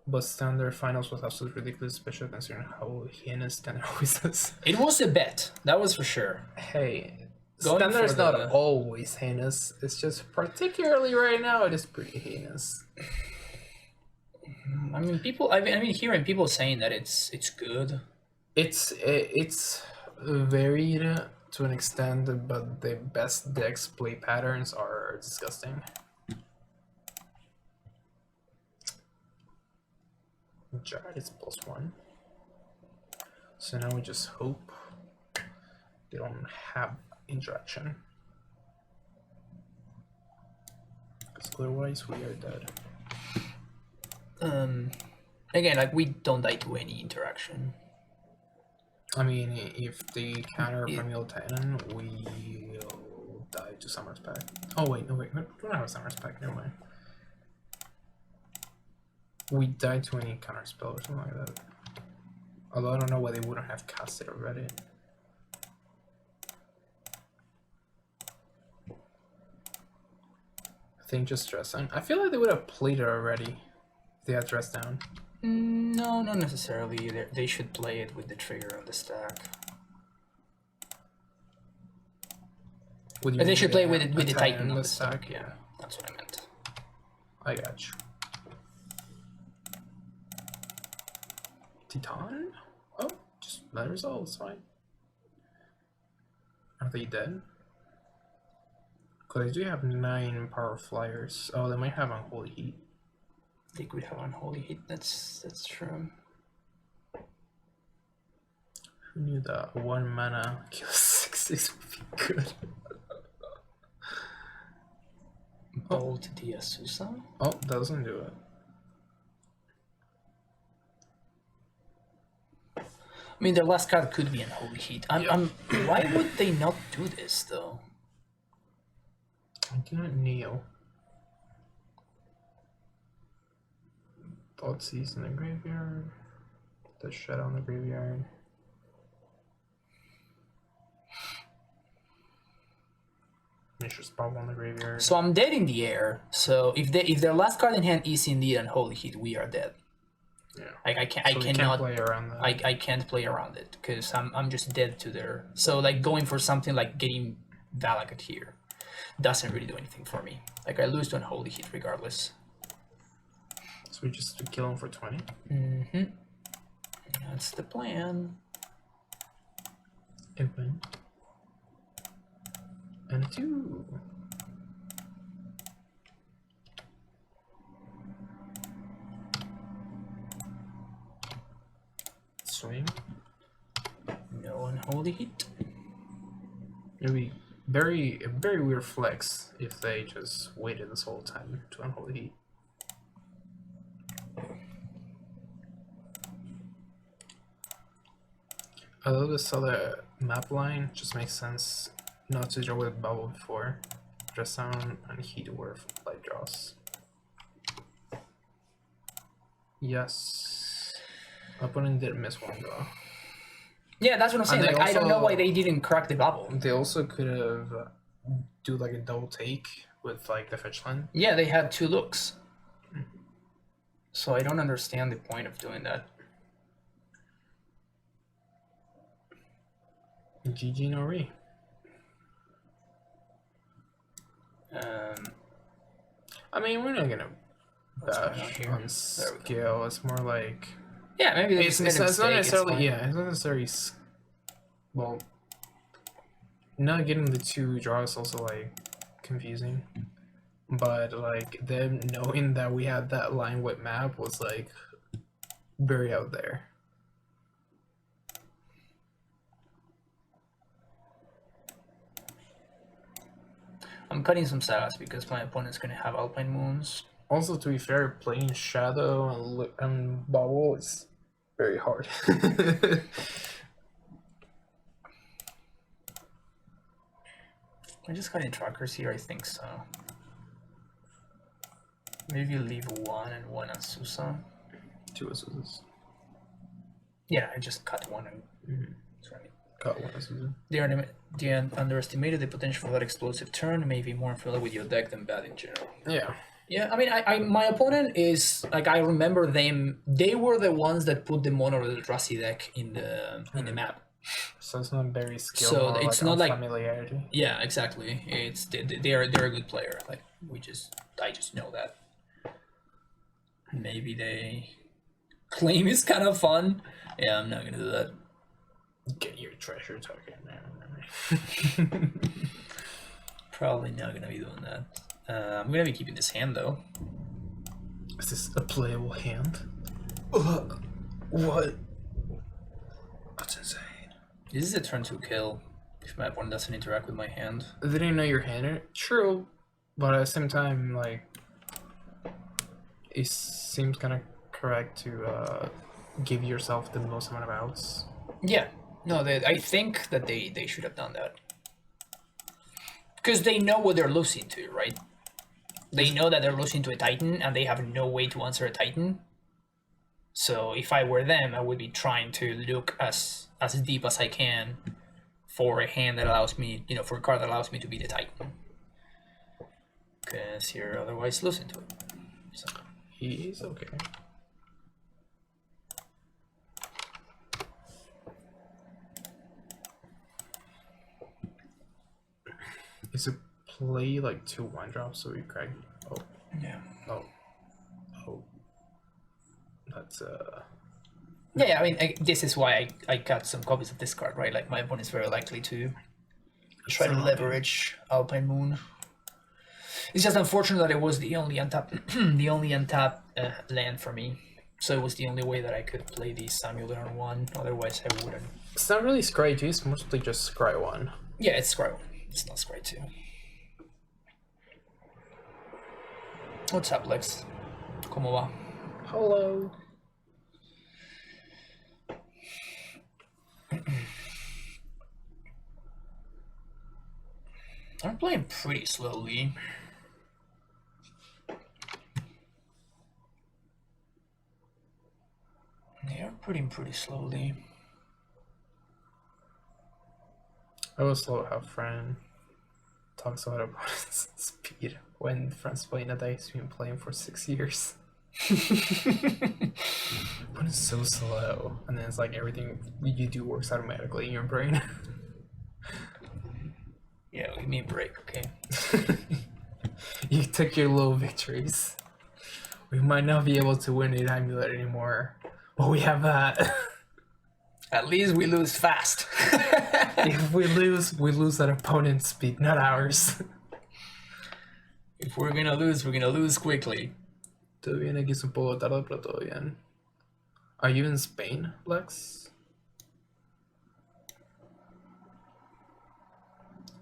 B: But standard finals was absolutely ridiculous, especially considering how heinous standard always is.
A: It was a bet, that was for sure.
B: Hey,
A: Going
B: standard's
A: for
B: not always heinous. It's just particularly right now it is pretty heinous.
A: I mean, people. I mean, hearing people saying that it's good.
B: It's varied to an extent, but the best decks play patterns are disgusting. Jared is +1. So now we just hope they don't have interaction. Because otherwise we are dead.
A: Again, like we don't die to any interaction.
B: I mean, if they counter Premier Titan, we will die to Summer's Pack. Oh wait, no wait, we don't have a Summer's Pack, never mind. We die to any counter spell or something like that. Although I don't know why they wouldn't have cast it already. I think just dress down. I feel like they would have played it already if they had dress down.
A: No, not necessarily. They should play it with the trigger on the stack. They should play with it with the Titan on the stack. Yeah, that's what I meant.
B: I got you. Titan? Oh, just let it resolve, it's fine. Are they dead? Because they do have 9 power flyers. Oh, they might have Unholy Heat.
A: They could have Unholy Heat, that's true.
B: Who knew that 1 mana kill 6/6 would be good?
A: Bolt the Azusa?
B: Oh, doesn't do it.
A: I mean, their last card could be Unholy Heat. Why would they not do this, though?
B: I do not kneel. Thoughtseize in the graveyard. The Shadow in the graveyard. Mishra's Bubble in the graveyard.
A: So I'm dead in the air. So if their last card in hand is indeed Unholy Heat, we are dead.
B: Yeah.
A: Like I cannot
B: play around that.
A: I can't play around it because I'm just dead to their. So like going for something like getting Valagat here doesn't really do anything for me. Like I lose to Unholy Heat regardless.
B: So we just kill him for 20?
A: Mm-hmm. That's the plan.
B: Open. And 2. Swing.
A: No Unholy Heat.
B: It'd be a very weird flex if they just waited this whole time to unholy heat. Although this other map line just makes sense not to draw with bubble before. Dress down and heat worth light draws. Yes. Opponent did miss one draw.
A: Yeah, that's what I'm saying. Like, I don't know
B: also-
A: why they didn't crack the bubble.
B: They also could have do like a double take with like the fetch line.
A: Yeah, they had 2 looks. So I don't understand the point of doing that.
B: GG no re. I mean, we're not gonna bash on scale. It's more like
A: Yeah, maybe they
B: it's
A: just made a
B: not
A: mistake,
B: necessarily
A: it's fine.
B: it's not necessarily well. Not getting the 2 draws is also like confusing, but like them knowing that we had that line with map was like very out there.
A: I'm cutting some sagas because my opponent's gonna have Alpine Moons.
B: Also, to be fair, playing Shadow and Bubble is very hard.
A: I just cutting trackers here, I think so. Maybe leave 1 and 1 on Susa.
B: 2 Azuses.
A: Yeah, I just cut 1 and sorry.
B: Got 1 Azusa.
A: They underestimated the potential for that explosive turn, maybe more familiar with your deck than bad in general.
B: Yeah.
A: Yeah, I mean, my opponent is like, I remember them. They were the ones that put the mono Eldrazi deck in the map.
B: So it's not very skilled.
A: So
B: more
A: it's
B: like
A: not like
B: familiarity.
A: Yeah, exactly. It's they're a good player. Like I just know that. Maybe they claim it's kind of fun. Yeah, I'm not gonna do that.
B: Get your treasure token there.
A: Probably not gonna be doing that. I'm gonna be keeping this hand though.
B: Is this a playable hand? What? That's insane.
A: This is a turn 2 kill. If my opponent doesn't interact with my hand.
B: They didn't know your hand. True, but at the same time, like, it seems kind of correct to give yourself the most amount of outs.
A: Yeah. No, I think that they should have done that. Because they know what they're losing to, right? They know that they're losing to a Titan, and they have no way to answer a Titan. So if I were them, I would be trying to look as deep as I can for a hand that allows me, for a card that allows me to beat a Titan. Because you're otherwise losing to it. So.
B: He's okay. Is it play like 2 1-drops so we crack? Oh.
A: Yeah.
B: Oh. Oh. That's
A: Yeah, I mean, this is why I got some copies of this card, right? Like, my opponent is very likely to try to leverage Alpine Moon. It's just unfortunate that it was the only untapped, land for me. So it was the only way that I could play the Amulet on 1. Otherwise, I wouldn't.
B: it's not really Scry 2, it's mostly just Scry 1.
A: Yeah, it's Scry 1. It's not Scry 2. What's up, Lex? ¿Cómo va?
B: Hello.
A: I'm playing pretty slowly. Yeah, pretty slowly.
B: I was slow how friend talks about opponent's speed when friends playing a dice been playing for 6 years. Opponent's so slow, and then it's like everything you do works automatically in your brain.
A: Yeah, give me a break, okay?
B: You took your little victories. We might not be able to win an Amulet anymore, but we have that.
A: At least we lose fast.
B: If we lose at opponent's speed, not ours.
A: If we're gonna lose quickly.
B: Todo bien, aquí es un poco tarde, pero todo bien. Are you in Spain, Lex?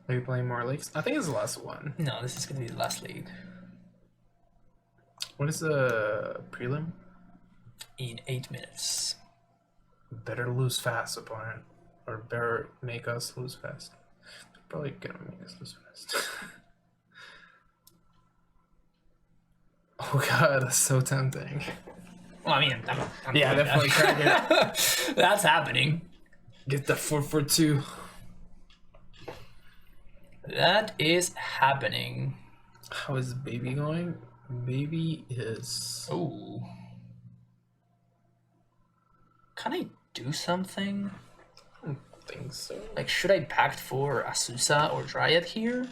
B: Are you playing more leagues? I think it's the last one.
A: No, this is gonna be the last league.
B: What is the prelim?
A: In 8 minutes.
B: Better lose fast, opponent. Or better make us lose fast. Probably gonna make us lose fast. Oh god, that's so tempting.
A: Well, I mean, I'm
B: Yeah,
A: doing
B: definitely
A: that.
B: crack it.
A: That's happening.
B: Get the 4 for 2.
A: That is happening.
B: How is baby going? Baby is.
A: Oh. Can I do something?
B: I don't think so.
A: Like, should I pact for Asusa or Dryad here?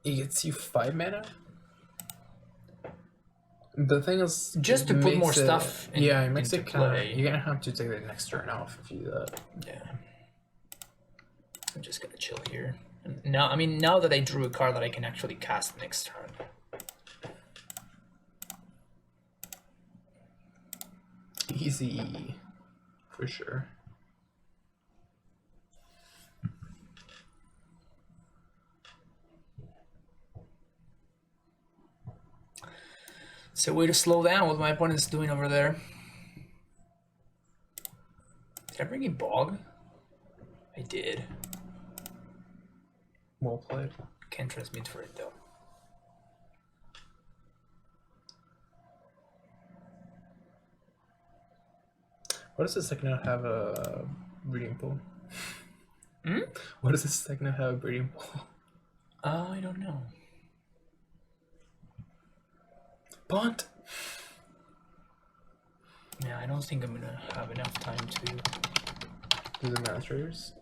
B: It gets you 5 mana? The thing is,
A: Just to put more stuff in,
B: yeah, it makes
A: into
B: it kind
A: play.
B: of. You're gonna have to take the next turn off if you do that.
A: Yeah. I'm just gonna chill here. Now, I mean, now that I drew a card that I can actually cast next turn.
B: Easy. For sure.
A: It's a way to slow down what my opponent's doing over there. Did I bring in Bog? I did.
B: Well played.
A: Can't transmit for it though.
B: What does the second note have a breeding pool?
A: Hmm?
B: What does the second note have a breeding pool?
A: I don't know.
B: Bunt!
A: Yeah, I don't think I'm gonna have enough time to.
B: Do the masters.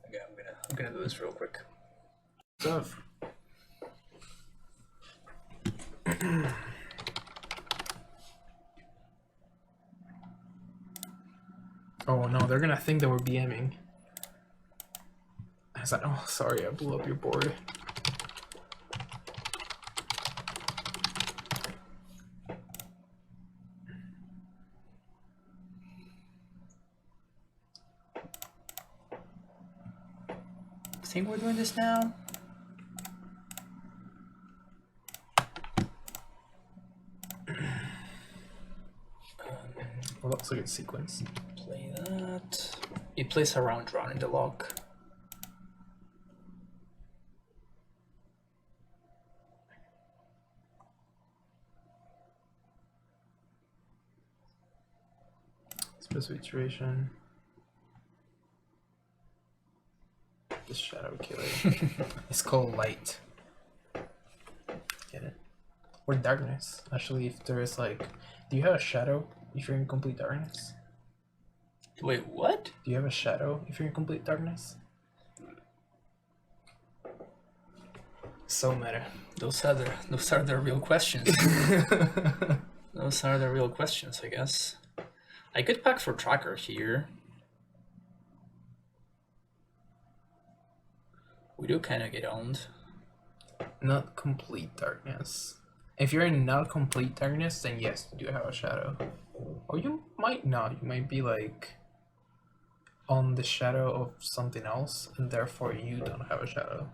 A: Okay, I'm gonna do this real quick.
B: Stuff. Oh no, they're gonna think that we're BMing. I was like, oh sorry, I blew up your board.
A: I think we're doing this now.
B: Well, looks like it's sequence.
A: Play that. It plays around Tron in the lock.
B: Special iteration. The shadow killer. It's called light. Get it? Or darkness. Actually, if there is like, do you have a shadow if you're in complete darkness?
A: Wait, what?
B: Do you have a shadow if you're in complete darkness? So meta.
A: Those are the real questions. Those are the real questions, I guess. I could pack for Tracker here. We do kind of get owned.
B: Not complete darkness. If you're in not complete darkness, then yes, you do have a shadow. Or you might not. You might be like on the shadow of something else, and therefore you don't have a shadow.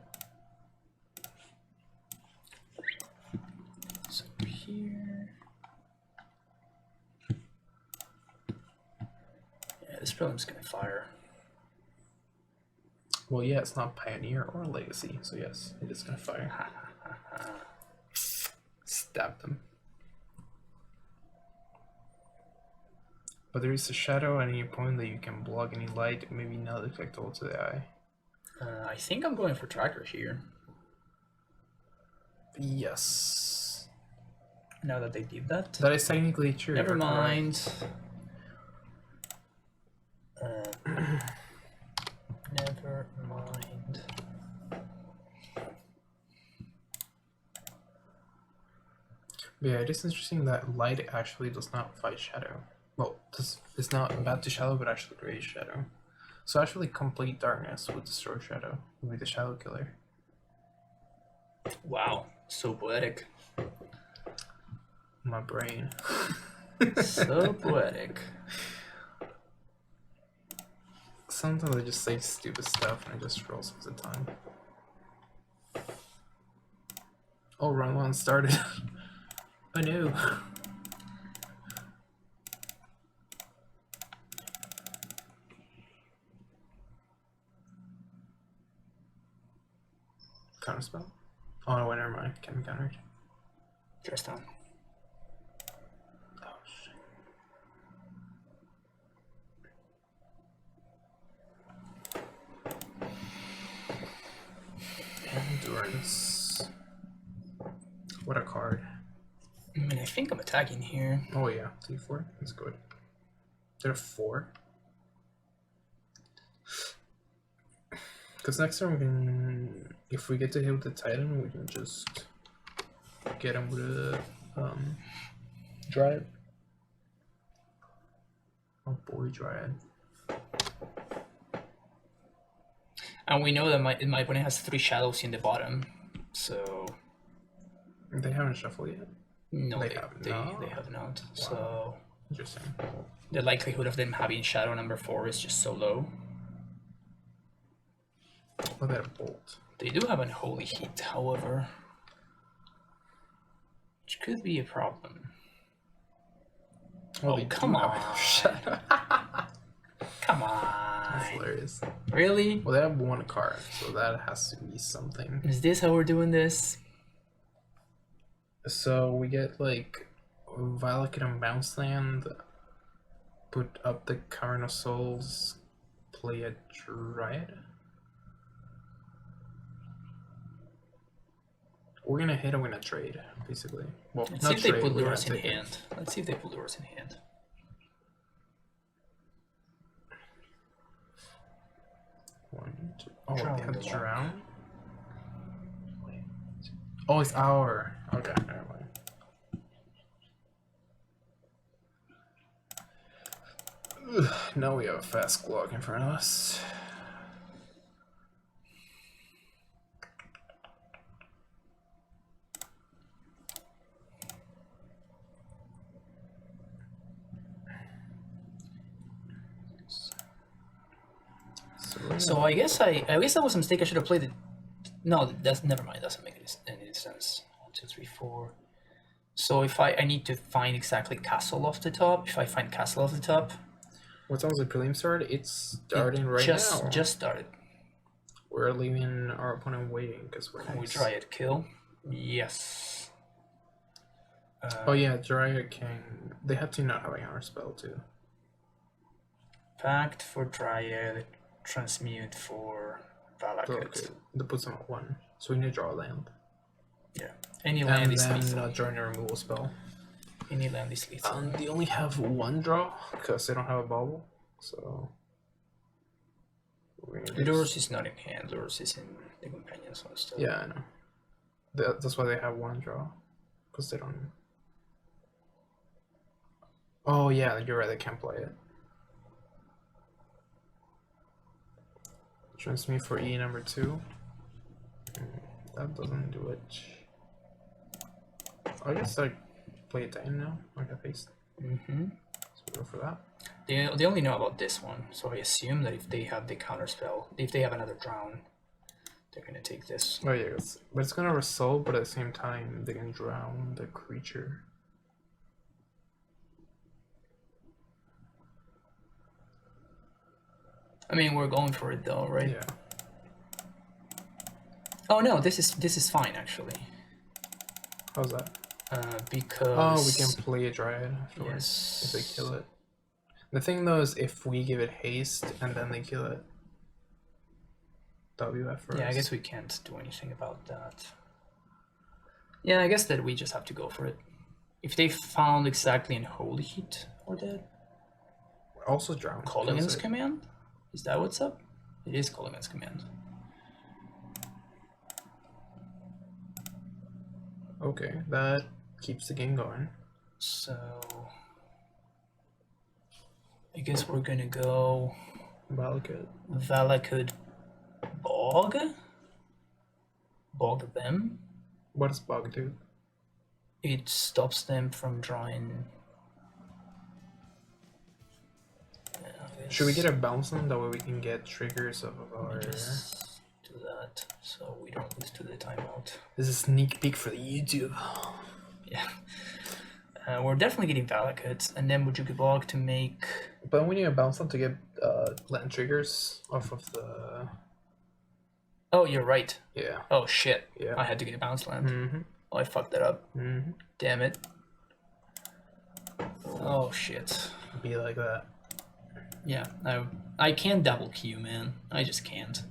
A: So here. Yeah, this problem's gonna fire.
B: Well, yeah, it's not Pioneer or Legacy, so yes, it is gonna fire. Stab them. But there is a shadow at any point that you can block any light, maybe not detectable to the eye.
A: I think I'm going for Tracker here.
B: Yes.
A: Now that they did that.
B: That is technically true.
A: Never mind. Never mind.
B: Yeah, it is interesting that light actually does not fight shadow. Well, it's not bad to shadow, but actually creates shadow. So actually, complete darkness would destroy shadow. Would be the shadow killer.
A: Wow, so poetic.
B: My brain.
A: So poetic.
B: Sometimes I just say stupid stuff and it just rolls off the tongue. Oh, wrong one started. Oh no. Counterspell? Oh no, wait, never mind. Can't be countered.
A: Just on.
B: Oh shit. Endurance. What a card.
A: I mean, I think I'm attacking here.
B: Oh yeah, T4. That's good. There are 4. Because next turn we can, if we get to hit with the Titan, we can just get him with a Dryad. Oh boy, Dryad.
A: And we know that my opponent has 3 shadows in the bottom, so
B: They haven't shuffled yet.
A: no,
B: They
A: they
B: have
A: have
B: not.
A: not. So
B: Interesting.
A: the likelihood of them having shadow number 4 is just so low.
B: Look at a bolt.
A: They do have an holy heat, however, which could be a problem.
B: Oh,
A: Oh, come on.
B: Shadow.
A: Come
B: That's
A: on.
B: hilarious.
A: Really?
B: Well, they have 1 card, so that has to be something.
A: Is this how we're doing this?
B: So we get like Violet and Bounce Land, put up the Current of Souls, play a Dryad. We're gonna hit or we're gonna trade, basically. Well,
A: Let's
B: not
A: see if they
B: trade,
A: put
B: we're gonna
A: Lurrus in
B: take it.
A: hand. Let's see if they put Lurrus in hand.
B: One, two. Oh,
A: Drown
B: they have
A: the lock.
B: Drown? Oh, it's our. Okay, never mind. Ugh, now we have a fast clock in front of us.
A: So I guess that was a mistake. I should have played it. No, that's never mind. Doesn't make any sense. 1, 2, 3, 4. So if I need to find exactly castle off the top. If I find castle off the top,
B: What time was the prelim start? It's starting right now.
A: Just started.
B: We're leaving our opponent waiting because we're
A: Can we
B: next.
A: try it? Kill? Yes.
B: Oh yeah, Dryad King. They have to not have a counter spell too.
A: Pact for Dryad. Transmute for Valakut.
B: Okay, that puts them at 1. So we need to draw a land.
A: Yeah. Any land
B: And
A: is
B: then
A: lethal.
B: join a removal spell.
A: Any land is lethal.
B: They only have 1 draw because they don't have a bubble. So we're gonna
A: Lurrus is not in hand. Lurrus is in the companion zone still.
B: Yeah, I know. That's why they have 1 draw, because they don't. Oh yeah, you're right. They can't play it. Transmute for E number 2. That doesn't do it. I guess I play it down now. I got paste.
A: Mm-hmm.
B: So we go for that.
A: They only know about this one, so I assume that if they have the counter spell, if they have another drown, they're gonna take this.
B: Oh yeah, but it's gonna resolve, but at the same time they can drown the creature.
A: I mean, we're going for it though, right?
B: Yeah.
A: Oh no, this is fine actually.
B: How's that?
A: Because
B: Oh, we can play a Dryad afterwards
A: Yes.
B: if they kill it. The thing though is if we give it haste and then they kill it, WF for
A: Yeah, I
B: us.
A: guess we can't do anything about that. Yeah, I guess that we just have to go for it. If they found exactly in Holy Heat or that
B: Also drown.
A: Colligan's
B: kills it.
A: command? Is that what's up? It is Colligan's command.
B: Okay, that Keeps the game going.
A: So I guess we're gonna go Valakut Bog? Bog them?
B: What does Bog do?
A: It stops them from drawing.
B: Should we get a bounce on that way we can get triggers of our...
A: Just do that so we don't lose to the timeout.
B: This is a sneak peek for the YouTube.
A: Yeah. We're definitely getting Valakuts, and then Bujuki Bog to make...
B: But we need a bounce on to get land triggers off of the...
A: Oh, you're right.
B: Yeah.
A: Oh, shit.
B: Yeah.
A: I had to get a bounce land.
B: Mm-hmm.
A: Oh, I fucked that up.
B: Mm-hmm.
A: Damn it. Oh, shit.
B: Be like that.
A: Yeah, I can't double queue, man. I just can't.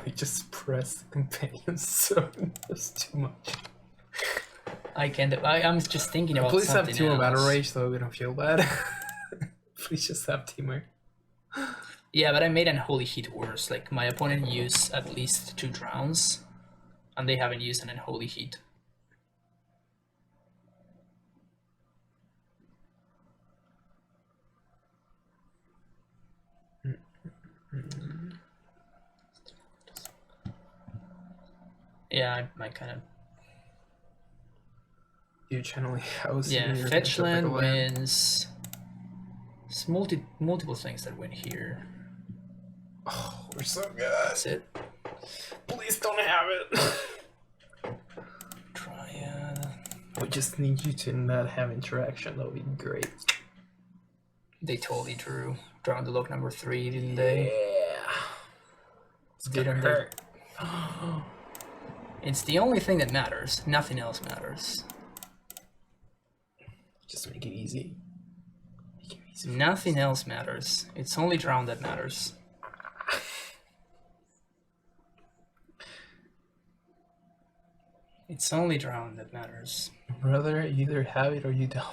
B: We just press the companion, so that's too much.
A: I can't. I'm just thinking about
B: Please have
A: something
B: team of battle
A: else.
B: rage so we don't feel bad. Please just have teamwork.
A: Yeah, but I made an unholy heat worse. Like, my opponent used at least 2 drowns, and they haven't used an unholy heat. Yeah, I kind of...
B: You channeling house.
A: Yeah, fetch land wins. It's multiple things that win here.
B: Oh, we're so good.
A: That's it.
B: Please don't have it.
A: Triad.
B: We just need you to not have interaction. That would be great.
A: They totally drew. Drawn the look number 3, didn't they?
B: Yeah. It's gonna hurt.
A: It's the only thing that matters. Nothing else matters.
B: Just make it easy. Make it easy.
A: Nothing else matters. It's only drown that matters. It's only drown that matters.
B: Brother, you either have it or you don't.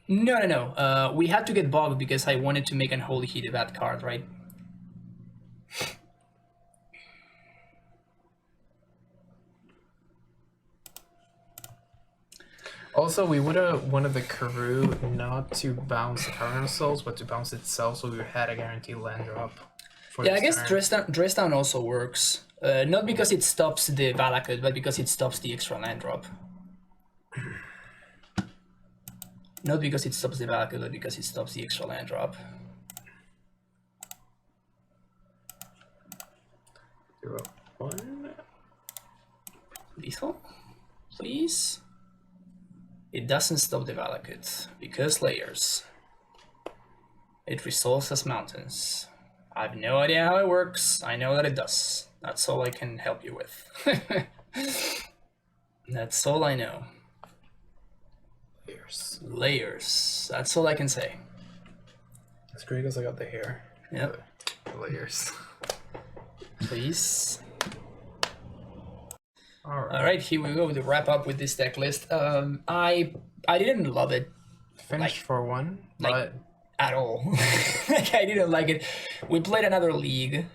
A: No. We had to get Bog because I wanted to make an Holy Heat a bad card, right?
B: Also, we would have wanted the Karoo not to bounce Cardinal Souls, but to bounce itself, so we had a guaranteed land drop.
A: Yeah, I guess dress down also works. Not because it stops the Valakut, but because it stops the extra land drop. Not because it stops the Valakut, but because it stops the extra land drop.
B: 0-1.
A: Lethal? Please? It doesn't stop the Valakut, because layers. It resolves as mountains. I have no idea how it works. I know that it does. That's all I can help you with. That's all I know. Layers. That's all I can say.
B: It's great because I got the hair.
A: Yep.
B: The layers.
A: Please.
B: Alright.
A: Alright, here we go to wrap up with this deck list. I didn't love it.
B: Finished
A: Like-
B: for 1,
A: like-
B: but
A: At all. Like, I didn't like it. We played another league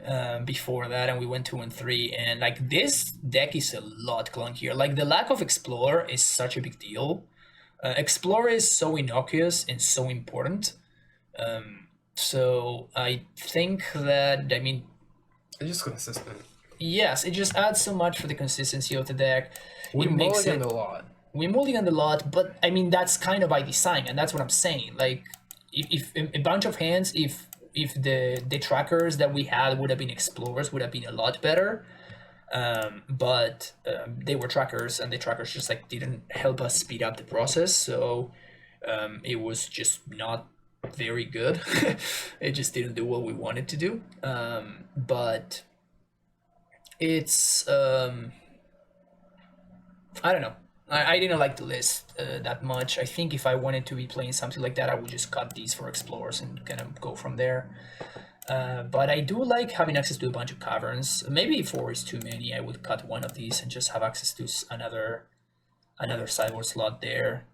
A: before that, and we went 2-3, and like this deck is a lot clunkier. Like, the lack of Explorer is such a big deal. Explorer is so innocuous and so important. So I think that, I mean,
B: it's just consistent.
A: yes, it just adds so much for the consistency of the deck.
B: We
A: It makes
B: mulliganed
A: it-
B: a lot.
A: We mulliganed a lot, but I mean, that's kind of by design, and that's what I'm saying. Like, if a bunch of hands, if the trackers that we had would have been Explorers, would have been a lot better. But they were trackers, and the trackers just like didn't help us speed up the process, so it was just not very good. It just didn't do what we wanted to do. But it's I don't know. I didn't like the list that much. I think if I wanted to be playing something like that, I would just cut these for Explorers and kind of go from there. But I do like having access to a bunch of caverns. Maybe 4 is too many. I would cut one of these and just have access to another sideboard slot there.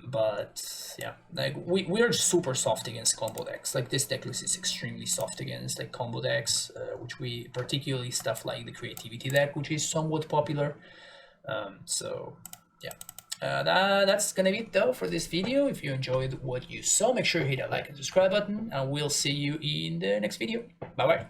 A: But yeah, like we are super soft against combo decks. Like, this deck list is extremely soft against like combo decks, which we particularly stuff like the creativity deck, which is somewhat popular. So yeah, that's gonna be it though for this video. If you enjoyed what you saw, make sure you hit that like and subscribe button, and we'll see you in the next video. Bye bye.